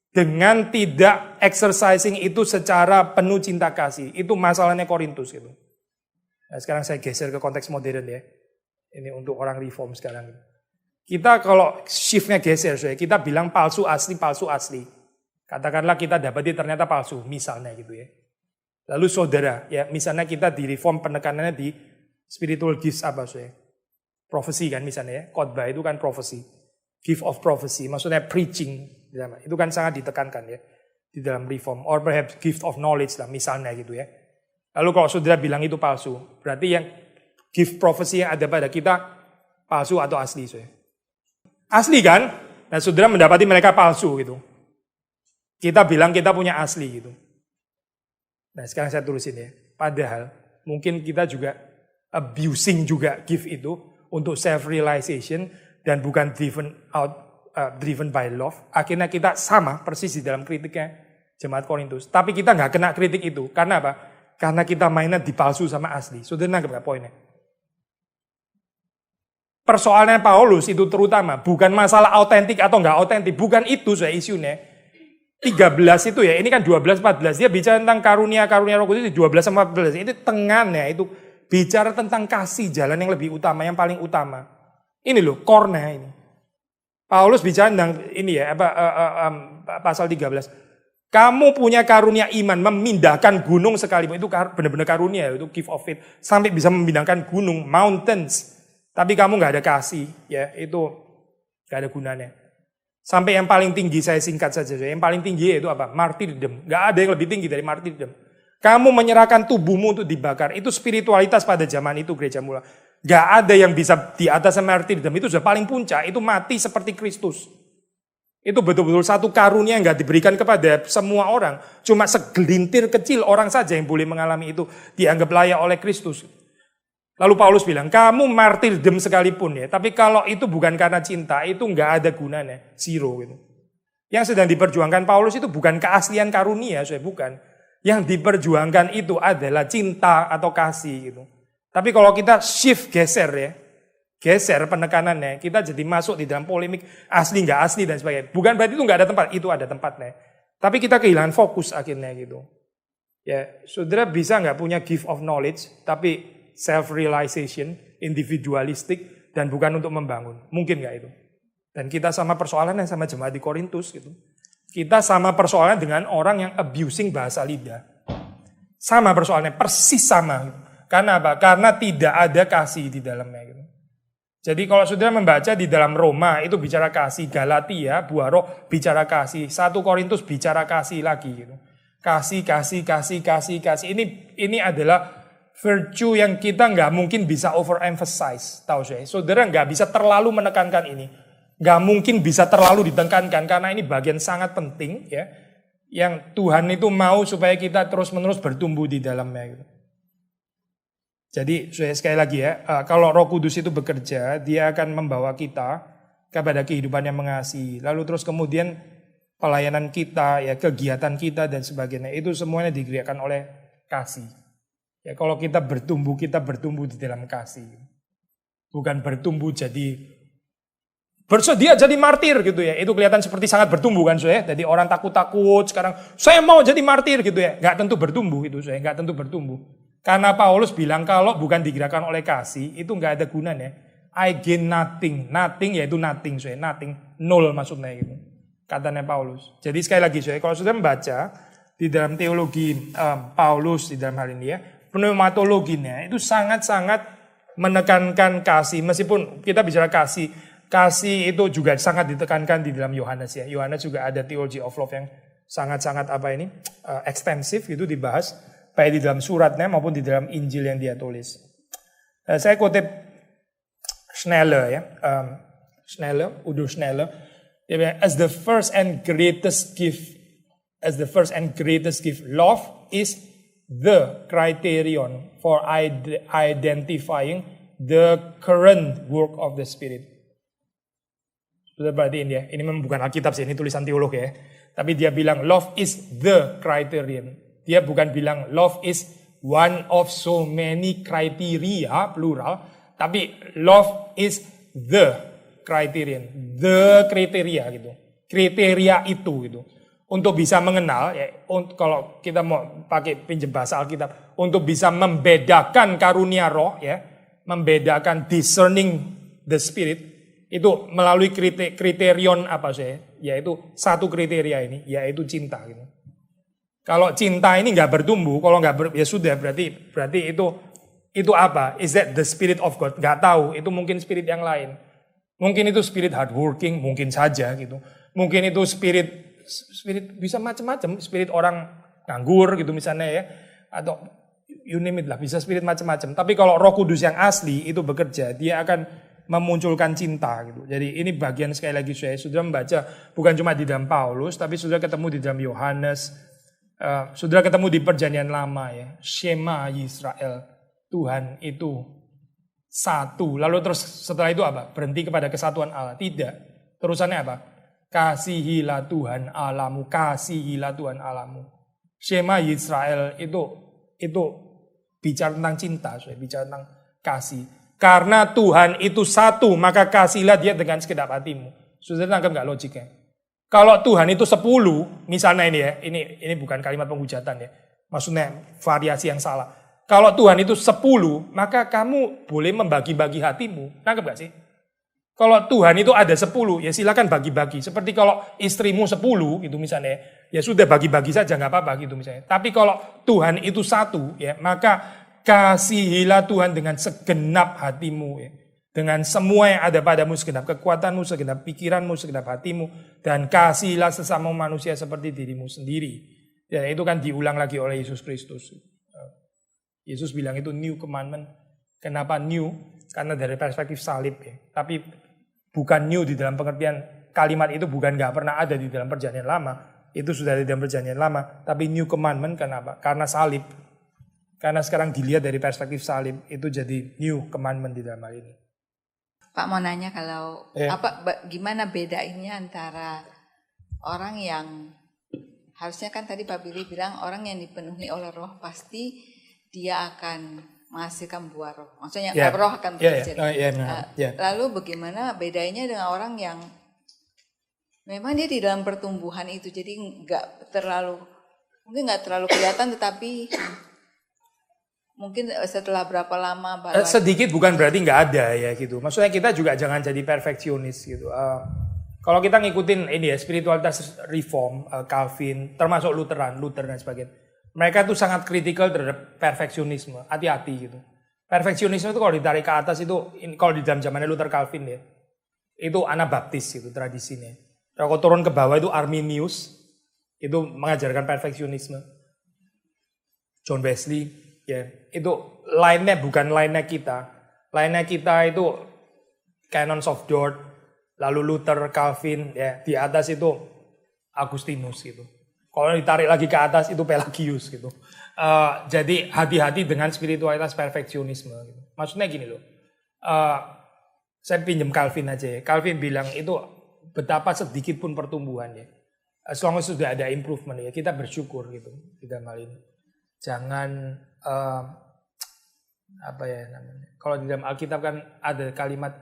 dengan tidak exercising itu secara penuh cinta kasih. Itu masalahnya Korintus gitu. Nah, sekarang saya geser ke konteks modern ya. Ini untuk orang reform sekarang. Kita kalau shiftnya geser, kita bilang palsu asli, palsu asli. Katakanlah kita dapati ternyata palsu, misalnya gitu ya. Lalu saudara, ya misalnya kita di reform penekanannya di spiritual gifts apa Prophecy kan misalnya ya, khotbah itu kan prophecy. Gift of prophecy, maksudnya preaching. Itu kan sangat ditekankan ya di dalam reform. Or perhaps gift of knowledge lah misalnya gitu ya. Lalu kalau saudara bilang itu palsu, berarti yang gift prophecy yang ada pada kita palsu atau asli Asli kan? Nah saudara mendapati mereka palsu gitu. Kita bilang kita punya asli gitu. Nah sekarang saya tulisin ya. Padahal mungkin kita juga abusing juga gift itu untuk self-realization dan bukan driven by love. Akhirnya kita sama persis di dalam kritiknya jemaat Korintus. Tapi kita nggak kena kritik itu. Karena apa? Karena kita mainnya dipalsu sama asli. Saudara nangkep nggak poinnya? Persoalannya Paulus itu terutama bukan masalah autentik atau nggak autentik. Bukan itu isunya. 13 itu ya, ini kan 12-14. Dia bicara tentang karunia Roh Kudus 12-14. Itu tengahnya, itu bicara tentang kasih jalan yang lebih utama, yang paling utama. Ini loh, core-nya ini. Paulus bicara tentang ini ya, pasal 13. Kamu punya karunia iman, memindahkan gunung sekalipun. Itu benar-benar karunia, itu gift of faith. Sampai bisa memindahkan gunung, mountains. Tapi kamu gak ada kasih, ya itu gak ada gunanya. Sampai yang paling tinggi, saya singkat saja. Yang paling tinggi itu apa? Martyrdom. Gak ada yang lebih tinggi dari martyrdom. Kamu menyerahkan tubuhmu untuk dibakar. Itu spiritualitas pada zaman itu gereja mula. Gak ada yang bisa di atas martyrdom. Itu sudah paling puncak. Itu mati seperti Kristus. Itu betul-betul satu karunia yang gak diberikan kepada semua orang. Cuma segelintir kecil orang saja yang boleh mengalami itu. Dianggap layak oleh Kristus. Lalu Paulus bilang, kamu martyrdom sekalipun ya. Tapi kalau itu bukan karena cinta, itu gak ada gunanya. Zero gitu. Yang sedang diperjuangkan Paulus itu bukan keaslian karunia, bukan. Yang diperjuangkan itu adalah cinta atau kasih gitu. Tapi kalau kita shift geser ya. Geser penekanannya, kita jadi masuk di dalam polemik asli gak asli dan sebagainya. Bukan berarti itu gak ada tempat, itu ada tempatnya. Tapi kita kehilangan fokus akhirnya gitu. Ya, saudara bisa gak punya gift of knowledge, tapi self-realization, individualistik, dan bukan untuk membangun. Mungkin nggak itu? Dan kita sama persoalannya sama jemaat di Korintus gitu. Kita sama persoalan dengan orang yang abusing bahasa lidah. Sama persoalannya, persis sama. Karena apa? Karena tidak ada kasih di dalamnya gitu. Jadi kalau saudara membaca di dalam Roma itu bicara kasih, Galatia, buah roh bicara kasih, 1 Korintus bicara kasih lagi gitu. Kasih. Ini adalah virtue yang kita nggak mungkin bisa overemphasize, tahu saya. Saudara nggak bisa terlalu menekankan ini, nggak mungkin bisa terlalu ditekankan karena ini bagian sangat penting ya, yang Tuhan itu mau supaya kita terus-menerus bertumbuh di dalamnya. Gitu. Jadi sekali lagi ya, kalau Roh Kudus itu bekerja, dia akan membawa kita kepada kehidupan yang mengasihi. Lalu terus kemudian pelayanan kita, ya kegiatan kita dan sebagainya itu semuanya digerakkan oleh kasih. Ya kalau kita bertumbuh di dalam kasih. Bukan bertumbuh jadi bersedia jadi martir gitu ya. Itu kelihatan seperti sangat bertumbuh kan ya. Jadi orang takut-takut sekarang saya mau jadi martir gitu ya. Enggak tentu bertumbuh itu saya, enggak tentu bertumbuh. Karena Paulus bilang kalau bukan digerakkan oleh kasih itu enggak ada gunanya. I gain nothing. Nothing yaitu nothing saya, nothing, nol maksudnya gitu. Katanya Paulus. Jadi sekali lagi saya kalau sudah membaca di dalam teologi Paulus di dalam hal ini ya, pneumatologinya itu sangat-sangat menekankan kasih. Meskipun kita bicara kasih itu juga sangat ditekankan di dalam Yohanes ya. Yohanes juga ada theology of love yang sangat-sangat ekstensif itu dibahas baik di dalam suratnya maupun di dalam Injil yang dia tulis. Saya kutip Schneller ya, Udo Schneller, dia bilang, as the first and greatest gift, love is the criterion for identifying the current work of the Spirit. Sudah perhatiin ya, ini memang bukan Alkitab sih, ini tulisan teolog ya. Tapi dia bilang love is the criterion. Dia bukan bilang love is one of so many criteria, plural. Tapi love is the criterion. The kriteria gitu. Kriteria itu gitu. Untuk bisa mengenal, ya, kalau kita mau pakai pinjam bahasa Alkitab. Untuk bisa membedakan karunia roh, ya, membedakan discerning the spirit. Itu melalui kriterion apa saya? Yaitu satu kriteria ini, yaitu cinta gitu. Kalau cinta ini nggak bertumbuh, kalau nggak ya sudah berarti itu apa? Is that the spirit of God? Nggak tahu, itu mungkin spirit yang lain. Mungkin itu spirit hardworking, mungkin saja gitu. Mungkin itu spirit bisa macam-macam, spirit orang nganggur gitu misalnya ya, atau you name it lah, bisa spirit macam-macam. Tapi kalau Roh Kudus yang asli itu bekerja, dia akan memunculkan cinta gitu. Jadi ini bagian sekali lagi saya sudah membaca bukan cuma di dalam Paulus, tapi sudah ketemu di dalam Yohanes. Sudah ketemu di perjanjian lama ya, Shema Yisrael, Tuhan itu satu. Lalu terus setelah itu apa? Berhenti kepada kesatuan Allah. Tidak. Terusannya apa? Kasihilah Tuhan Allahmu, kasihilah Tuhan Allahmu. Shema Yisrael itu bicara tentang cinta, bicara tentang kasih. Karena Tuhan itu satu, maka kasihilah dia dengan segenap hatimu. Sudah tangkap nggak logiknya? Kalau Tuhan itu 10, misalnya ini ya, ini bukan kalimat penghujatan ya. Maksudnya variasi yang salah. Kalau Tuhan itu 10, maka kamu boleh membagi-bagi hatimu. Nangkep gak sih? Kalau Tuhan itu ada 10, ya silakan bagi-bagi. Seperti kalau istrimu 10 gitu misalnya, ya sudah bagi-bagi saja nggak apa-apa gitu misalnya. Tapi kalau Tuhan itu satu, ya maka kasihilah Tuhan dengan segenap hatimu ya. Dengan semua yang ada padamu, segenap kekuatanmu, segenap pikiranmu, segenap hatimu. Dan kasihilah sesama manusia seperti dirimu sendiri. Dan itu kan diulang lagi oleh Yesus Kristus. Yesus bilang itu new commandment. Kenapa new? Karena dari perspektif salib ya. Tapi bukan new di dalam pengertian kalimat itu bukan gak pernah ada di dalam perjanjian lama. Itu sudah ada di dalam perjanjian lama. Tapi new commandment kenapa? Karena salib. Karena sekarang dilihat dari perspektif salib. Itu jadi new commandment di dalam hal ini. Pak mau nanya kalau gimana bedainnya antara orang yang harusnya kan tadi Pak Billy bilang orang yang dipenuhi oleh roh pasti dia akan menghasilkan buah roh. Maksudnya roh akan bekerja. Lalu bagaimana bedanya dengan orang yang memang dia di dalam pertumbuhan itu jadi mungkin nggak terlalu kelihatan tetapi mungkin setelah berapa lama baru sedikit bukan berarti nggak ada ya gitu. Maksudnya kita juga jangan jadi perfeksionis gitu. Kalau kita ngikutin ini ya spiritualitas reform, Calvin, termasuk Luther dan sebagainya, mereka tuh sangat kritikal terhadap perfeksionisme. Hati-hati gitu. Perfeksionisme itu kalau ditarik ke atas itu, kalau di dalam zamannya Luther Calvin ya, itu Anabaptis gitu tradisinya. Kalau turun ke bawah itu Arminius, itu mengajarkan perfeksionisme. John Wesley. Ya, itu lainnya bukan lainnya kita. Lainnya kita itu Canons of Dort, lalu Luther, Calvin, ya di atas itu Agustinus gitu. Kalau ditarik lagi ke atas itu Pelagius gitu. Jadi hati-hati dengan spiritualitas perfeksionisme. Gitu. Maksudnya gini loh, saya pinjam Calvin aja ya. Calvin bilang itu betapa sedikit pun pertumbuhannya. As long as sudah ada improvement ya kita bersyukur gitu di dalam hal ini. Jangan apa ya namanya? Kalau di dalam Alkitab kan ada kalimat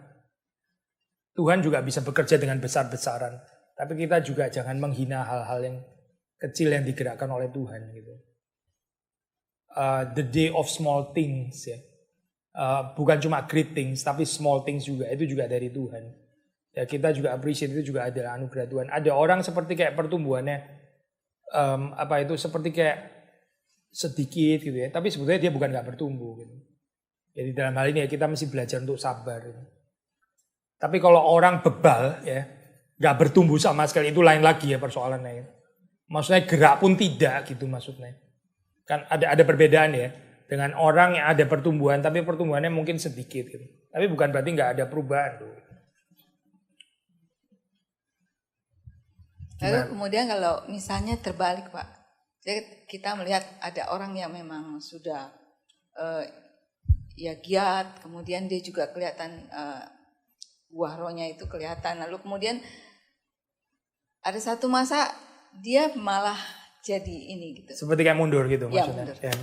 Tuhan juga bisa bekerja dengan besar-besaran, tapi kita juga jangan menghina hal-hal yang kecil yang digerakkan oleh Tuhan gitu. The day of small things ya, bukan cuma great things, tapi small things juga itu juga dari Tuhan. Ya kita juga appreciate itu juga adalah anugerah Tuhan. Ada orang seperti kayak pertumbuhannya seperti kayak sedikit gitu ya, tapi sebetulnya dia bukan nggak bertumbuh gitu. Jadi dalam hal ini ya kita mesti belajar untuk sabar gitu. Tapi kalau orang bebal ya, nggak bertumbuh sama sekali itu lain lagi ya persoalannya ya. Maksudnya gerak pun tidak gitu maksudnya. Kan ada perbedaan ya dengan orang yang ada pertumbuhan tapi pertumbuhannya mungkin sedikit gitu. Tapi bukan berarti nggak ada perubahan tuh. Lalu kemudian kalau misalnya terbalik Pak. Jadi kita melihat ada orang yang memang sudah ya giat, kemudian dia juga kelihatan buah rohnya itu kelihatan. Lalu kemudian ada satu masa dia malah jadi ini gitu. Seperti kayak mundur gitu ya, maksudnya. Mundur. Ya.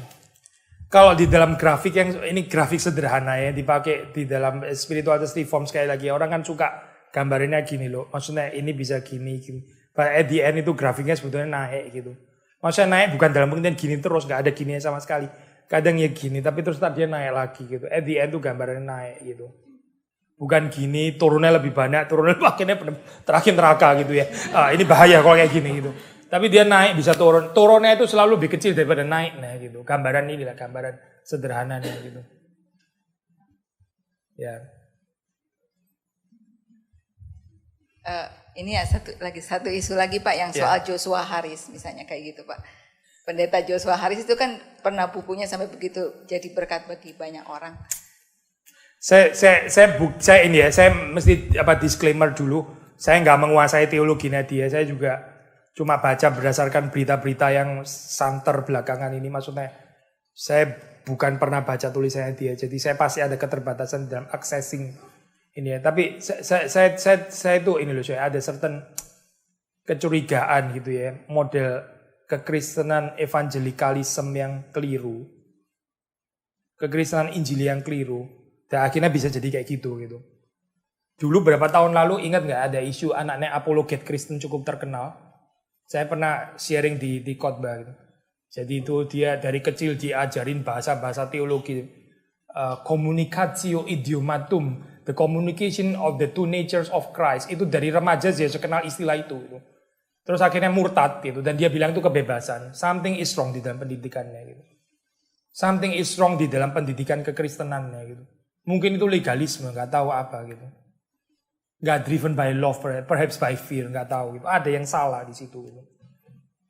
Kalau di dalam grafik yang ini grafik sederhana ya dipakai di dalam spiritualitas reform sekali lagi orang kan suka gambarinnya gini loh. Maksudnya ini bisa gini. But at the end itu grafiknya sebetulnya naik gitu. Maksudnya naik bukan dalam pengertian gini terus, gak ada gini sama sekali. Kadang ya gini, tapi terus dia naik lagi gitu. At the end tuh gambarnya naik gitu. Bukan gini, turunnya lebih banyak, akhirnya terakhir neraka gitu ya. Ini bahaya kalau kayak gini gitu. Tapi dia naik bisa turun. Turunnya itu selalu lebih kecil daripada naiknya gitu. Gambaran inilah, gambaran sederhananya gitu. Ya. Ini ya satu isu lagi Pak yang soal Joshua Harris misalnya kayak gitu Pak. Pendeta Joshua Harris itu kan pernah bukunya sampai begitu jadi berkat bagi banyak orang. Saya mesti disclaimer dulu. Saya nggak menguasai teologinya dia. Saya juga cuma baca berdasarkan berita-berita yang santer belakangan ini. Maksudnya saya bukan pernah baca tulisannya dia. Jadi saya pasti ada keterbatasan dalam accessing ini ya, tapi saya itu ini loh, saya ada certain kecurigaan gitu ya, model kekristenan evangelikalisme yang keliru, kekristenan Injil yang keliru, dan akhirnya bisa jadi kayak gitu. Dulu berapa tahun lalu ingat nggak ada isu anaknya apologet Kristen cukup terkenal, saya pernah sharing di khotbah gitu. Jadi itu dia dari kecil diajarin bahasa-bahasa teologi, communicatio idiomatum. The communication of the two natures of Christ. Itu dari remaja dia kenal istilah itu. Terus akhirnya murtad gitu. Dan dia bilang itu kebebasan. Something is wrong di dalam pendidikannya gitu. Something is wrong di dalam pendidikan kekristenannya gitu. Mungkin itu legalisme, gak tahu apa gitu. Gak driven by love, perhaps by fear, gak tahu gitu. Ada yang salah di situ gitu.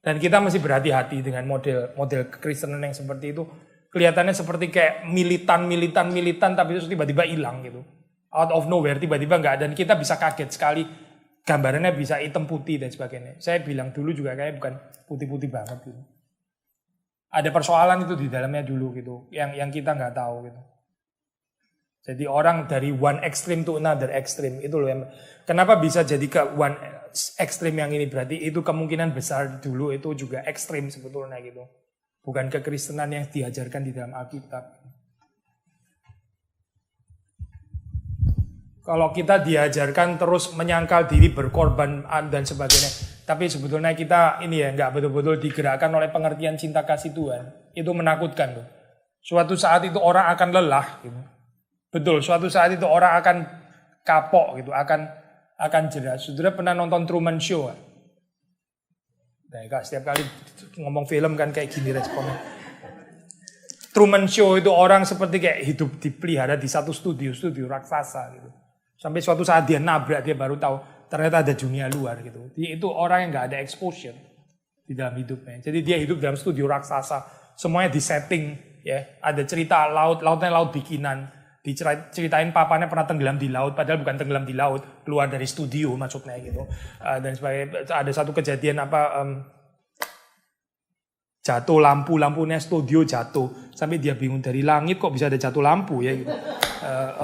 Dan kita mesti berhati-hati dengan model kekristenan yang seperti itu. Kelihatannya seperti kayak militan, tapi terus tiba-tiba hilang gitu. Out of nowhere tiba-tiba enggak, dan kita bisa kaget sekali gambarannya bisa hitam putih dan sebagainya. Saya bilang dulu juga kayak bukan putih-putih banget gitu. Ada persoalan itu di dalamnya dulu gitu, yang kita nggak tahu gitu. Jadi orang dari one extreme to another extreme itu loh yang kenapa bisa jadi ke one extreme yang ini, berarti itu kemungkinan besar dulu itu juga ekstrim sebetulnya gitu. Bukan kekristenan yang diajarkan di dalam Alkitab. Kalau kita diajarkan terus menyangkal diri, berkorban dan sebagainya, tapi sebetulnya kita ini ya nggak betul-betul digerakkan oleh pengertian cinta kasih Tuhan, itu menakutkan loh. Suatu saat itu orang akan lelah gitu. Betul, suatu saat itu orang akan kapok gitu, akan jelas. Saudara pernah nonton Truman Show? Nah, Kak, setiap kali ngomong film kan kayak gini responnya. Truman Show itu orang seperti kayak hidup dipelihara di satu studio raksasa gitu. Sampai suatu saat dia nabrak, dia baru tahu ternyata ada dunia luar gitu. Jadi itu orang yang nggak ada exposure di dalam hidupnya. Jadi dia hidup dalam studio raksasa, semuanya disetting ya. Ada cerita lautnya laut bikinan. Diceritain papanya pernah tenggelam di laut, padahal bukan tenggelam di laut, keluar dari studio maksudnya gitu. Dan sebagainya. Ada satu kejadian jatuh lampunya studio jatuh, sampai dia bingung dari langit kok bisa ada jatuh lampu ya gitu.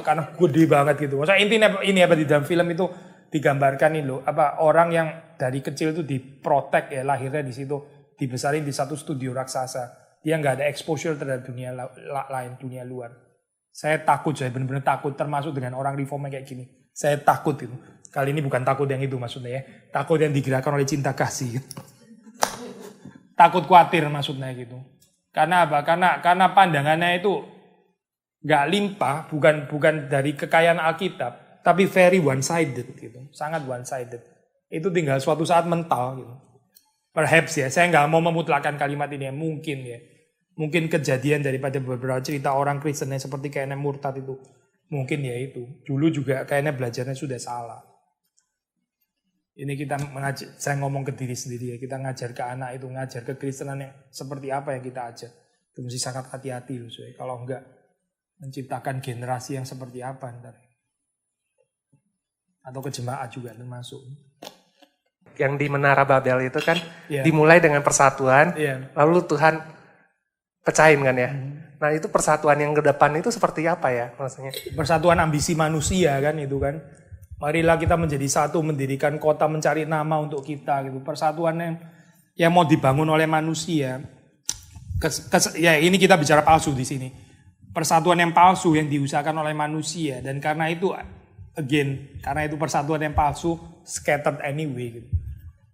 Karena gede banget gitu. Maksudnya intinya ini di dalam film itu digambarkan ini loh, orang yang dari kecil itu diprotek ya, lahirnya di situ, dibesarin di satu studio raksasa. Dia nggak ada exposure terhadap dunia lain, dunia luar. Saya takut, saya benar-benar takut, termasuk dengan orang reform kayak gini. Saya takut itu. Kali ini bukan takut yang itu maksudnya ya. Takut yang digerakkan oleh cinta kasih. Takut khawatir maksudnya gitu. Karena apa? Karena pandangannya itu nggak limpah, bukan dari kekayaan Alkitab, tapi very one-sided gitu. Sangat one-sided. Itu tinggal suatu saat mental gitu. Perhaps ya, saya nggak mau memutlakkan kalimat ini ya, mungkin ya. Mungkin kejadian daripada beberapa cerita orang Kristen yang seperti kayaknya murtad itu. Mungkin ya itu. Dulu juga kayaknya belajarnya sudah salah. Ini kita saya ngomong ke diri sendiri ya. Kita ngajar ke anak itu, ngajar ke Kristenan yang seperti apa yang kita ajar. Itu mesti sangat hati-hati loh. Kalau enggak menciptakan generasi yang seperti apa ntar. Atau ke jemaat juga termasuk. Yang di Menara Babel itu kan dimulai dengan persatuan. Lalu Tuhan pecahin kan ya. Nah itu persatuan yang ke depan itu seperti apa ya maksudnya? Persatuan ambisi manusia kan itu kan. Marilah kita menjadi satu, mendirikan kota, mencari nama untuk kita gitu. Persatuan yang mau dibangun oleh manusia. Ya ini kita bicara palsu di sini. Persatuan yang palsu yang diusahakan oleh manusia, dan karena itu karena itu persatuan yang palsu, scattered anyway gitu.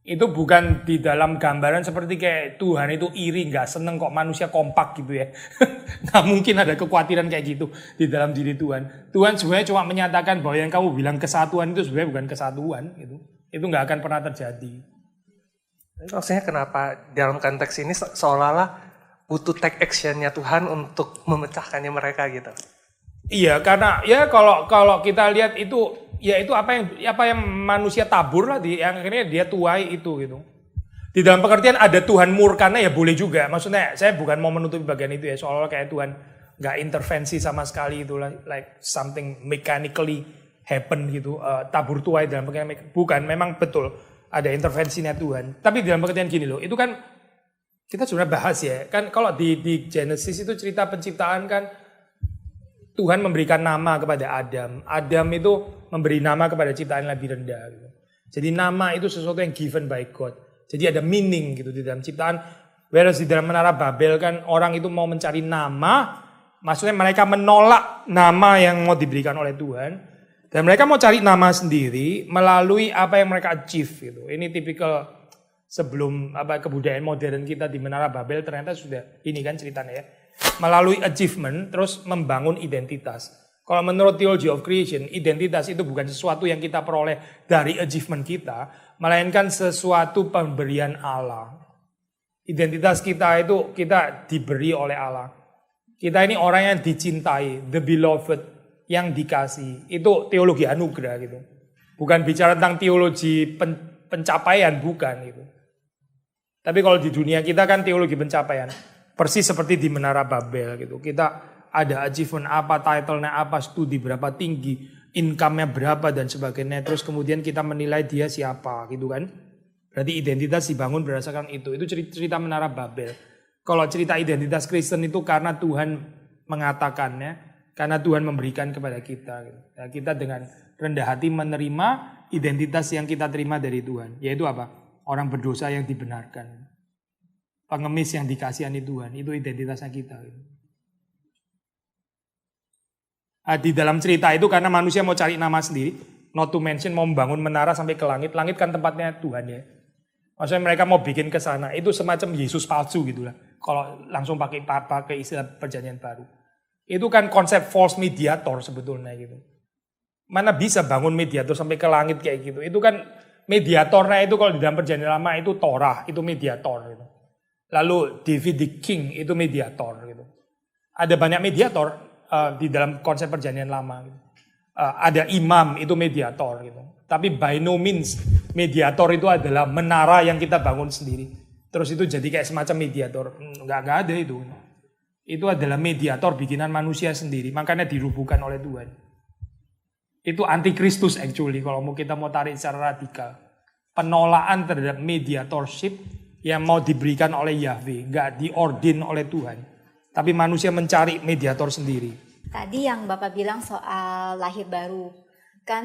Itu bukan di dalam gambaran seperti kayak Tuhan itu iri, nggak seneng kok manusia kompak gitu ya. Nggak mungkin ada kekhawatiran kayak gitu di dalam diri Tuhan. Tuhan sebenarnya cuma menyatakan bahwa yang kamu bilang kesatuan itu sebenarnya bukan kesatuan gitu. Itu nggak akan pernah terjadi. Maksudnya kenapa dalam konteks ini seolah-olah butuh take actionnya Tuhan untuk memecahkannya mereka gitu? Iya, karena ya kalau kita lihat itu ya itu apa yang manusia tabur lah yang akhirnya dia tuai itu gitu. Di dalam pengertian ada Tuhan murkanya ya boleh juga. Maksudnya saya bukan mau menutupi bagian itu ya, soalnya kayak Tuhan nggak intervensi sama sekali itu like something mechanically happen gitu. Tabur tuai dalam pengertian bukan, memang betul ada intervensinya Tuhan. Tapi dalam pengertian gini loh, itu kan kita sudah bahas ya. Kan kalau di Genesis itu cerita penciptaan kan Tuhan memberikan nama kepada Adam. Adam itu memberi nama kepada ciptaan yang lebih rendah. Gitu. Jadi nama itu sesuatu yang given by God. Jadi ada meaning gitu di dalam ciptaan. Whereas di dalam Menara Babel kan orang itu mau mencari nama. Maksudnya mereka menolak nama yang mau diberikan oleh Tuhan. Dan mereka mau cari nama sendiri melalui apa yang mereka achieve. Gitu. Ini tipikal sebelum kebudayaan modern kita di Menara Babel ternyata sudah ini kan ceritanya ya. Melalui achievement terus membangun identitas. Kalau menurut Theology of Creation, identitas itu bukan sesuatu yang kita peroleh dari achievement kita, melainkan sesuatu pemberian Allah. Identitas kita itu kita diberi oleh Allah. Kita ini orang yang dicintai, the beloved, yang dikasih. Itu teologi anugerah gitu. Bukan bicara tentang teologi pencapaian, bukan gitu. Tapi kalau di dunia kita kan teologi pencapaian. Persis seperti di Menara Babel gitu. Kita ada achievement apa, title-nya apa, studi berapa tinggi, income-nya berapa dan sebagainya. Terus kemudian kita menilai dia siapa gitu kan. Berarti identitas dibangun berdasarkan itu. Itu cerita Menara Babel. Kalau cerita identitas Kristen itu karena Tuhan mengatakannya, karena Tuhan memberikan kepada kita. Gitu. Nah, kita dengan rendah hati menerima identitas yang kita terima dari Tuhan. Yaitu apa? Orang berdosa yang dibenarkan. Pengemis yang dikasihani Tuhan, itu identitasnya kita. Di dalam cerita itu karena manusia mau cari nama sendiri, not to mention mau membangun menara sampai ke langit. Langit kan tempatnya Tuhan ya. Maksudnya mereka mau bikin ke sana, itu semacam Yesus palsu gitu lah. Kalau langsung pakai istilah perjanjian baru. Itu kan konsep false mediator sebetulnya gitu. Mana bisa bangun mediator sampai ke langit kayak gitu. Itu kan mediatornya itu kalau di dalam perjanjian lama itu Torah, itu mediator gitu. Lalu David the King itu mediator gitu. Ada banyak mediator di dalam konsep perjanjian lama gitu. Ada imam itu mediator gitu. Tapi by no means mediator itu adalah menara yang kita bangun sendiri. Terus itu jadi kayak semacam mediator. Enggak ada itu. Itu adalah mediator bikinan manusia sendiri. Makanya dirubuhkan oleh Tuhan. Itu antikristus actually kalau kita mau tarik secara radikal. Penolakan terhadap mediatorship yang mau diberikan oleh Yahweh. Enggak diordin oleh Tuhan. Tapi manusia mencari mediator sendiri. Tadi yang Bapak bilang soal lahir baru. Kan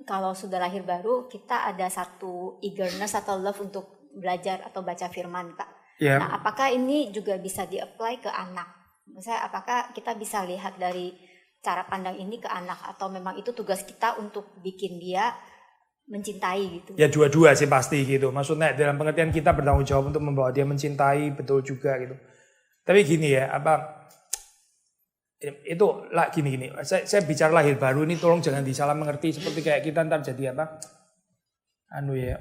kalau sudah lahir baru kita ada satu eagerness atau love untuk belajar atau baca firman, Pak. Yeah. Nah, apakah ini juga bisa di-apply ke anak? Misalnya apakah kita bisa lihat dari cara pandang ini ke anak atau memang itu tugas kita untuk bikin dia mencintai gitu? Ya dua-dua sih pasti gitu. Maksudnya dalam pengertian kita bertanggung jawab untuk membawa dia mencintai, betul juga gitu. Tapi gini ya, itu lah gini. Saya bicara lahir baru ini tolong jangan disalah mengerti seperti kayak kita ntar jadi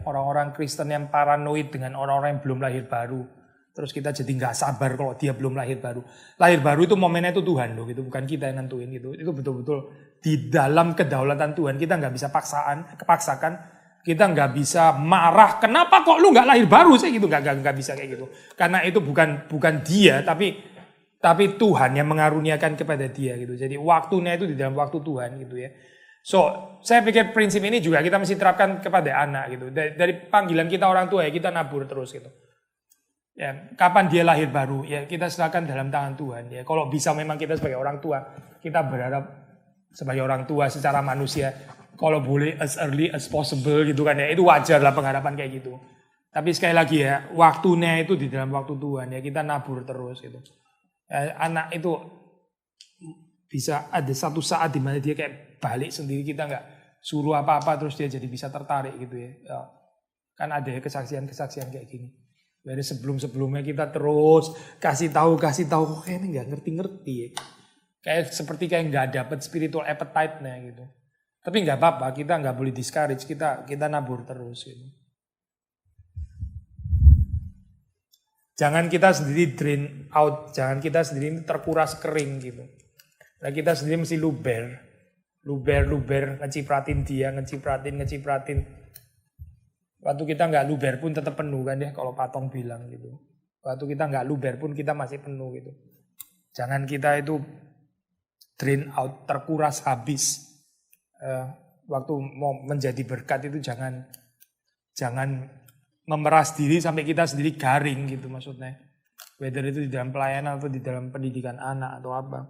orang-orang Kristen yang paranoid dengan orang-orang yang belum lahir baru. Terus kita jadi nggak sabar kalau dia belum lahir baru. Lahir baru itu momennya itu Tuhan loh gitu, bukan kita yang nentuin gitu. Itu betul-betul di dalam kedaulatan Tuhan. Kita nggak bisa kepaksakan. Kita nggak bisa marah. Kenapa kok lu nggak lahir baru sih gitu? Nggak bisa kayak gitu. Karena itu bukan dia, tapi Tuhan yang mengaruniakan kepada dia gitu. Jadi waktunya itu di dalam waktu Tuhan gitu ya. So, saya pikir prinsip ini juga kita mesti terapkan kepada anak gitu. Dari panggilan kita orang tua ya kita nabur terus gitu. Ya, kapan dia lahir baru ya kita serahkan dalam tangan Tuhan ya. Kalau bisa memang kita sebagai orang tua, kita berharap sebagai orang tua secara manusia kalau boleh as early as possible gitu kan ya. Itu wajar lah pengharapan kayak gitu. Tapi sekali lagi ya, waktunya itu di dalam waktu Tuhan ya kita nabur terus gitu. Anak itu bisa ada satu saat di mana dia kayak balik sendiri, kita nggak suruh apa-apa terus dia jadi bisa tertarik gitu ya. Kan ada ya kesaksian kayak gini. Dari sebelumnya kita terus kasih tahu kok kayaknya nggak ngerti ya. Kayak seperti kayak nggak dapet spiritual appetite-nya gitu. Tapi nggak apa-apa, kita nggak boleh discourage, kita nabur terus gitu. Jangan kita sendiri drain out, jangan kita sendiri terkuras kering gitu. Nah kita sendiri mesti luber, ngecipratin dia, ngecipratin. Waktu kita nggak luber pun tetap penuh kan ya, kalau Patong bilang gitu. Waktu kita nggak luber pun kita masih penuh gitu. Jangan kita itu drain out, terkuras habis. Waktu mau menjadi berkat itu jangan memeras diri sampai kita sendiri garing gitu maksudnya. Whether itu di dalam pelayanan atau di dalam pendidikan anak atau apa.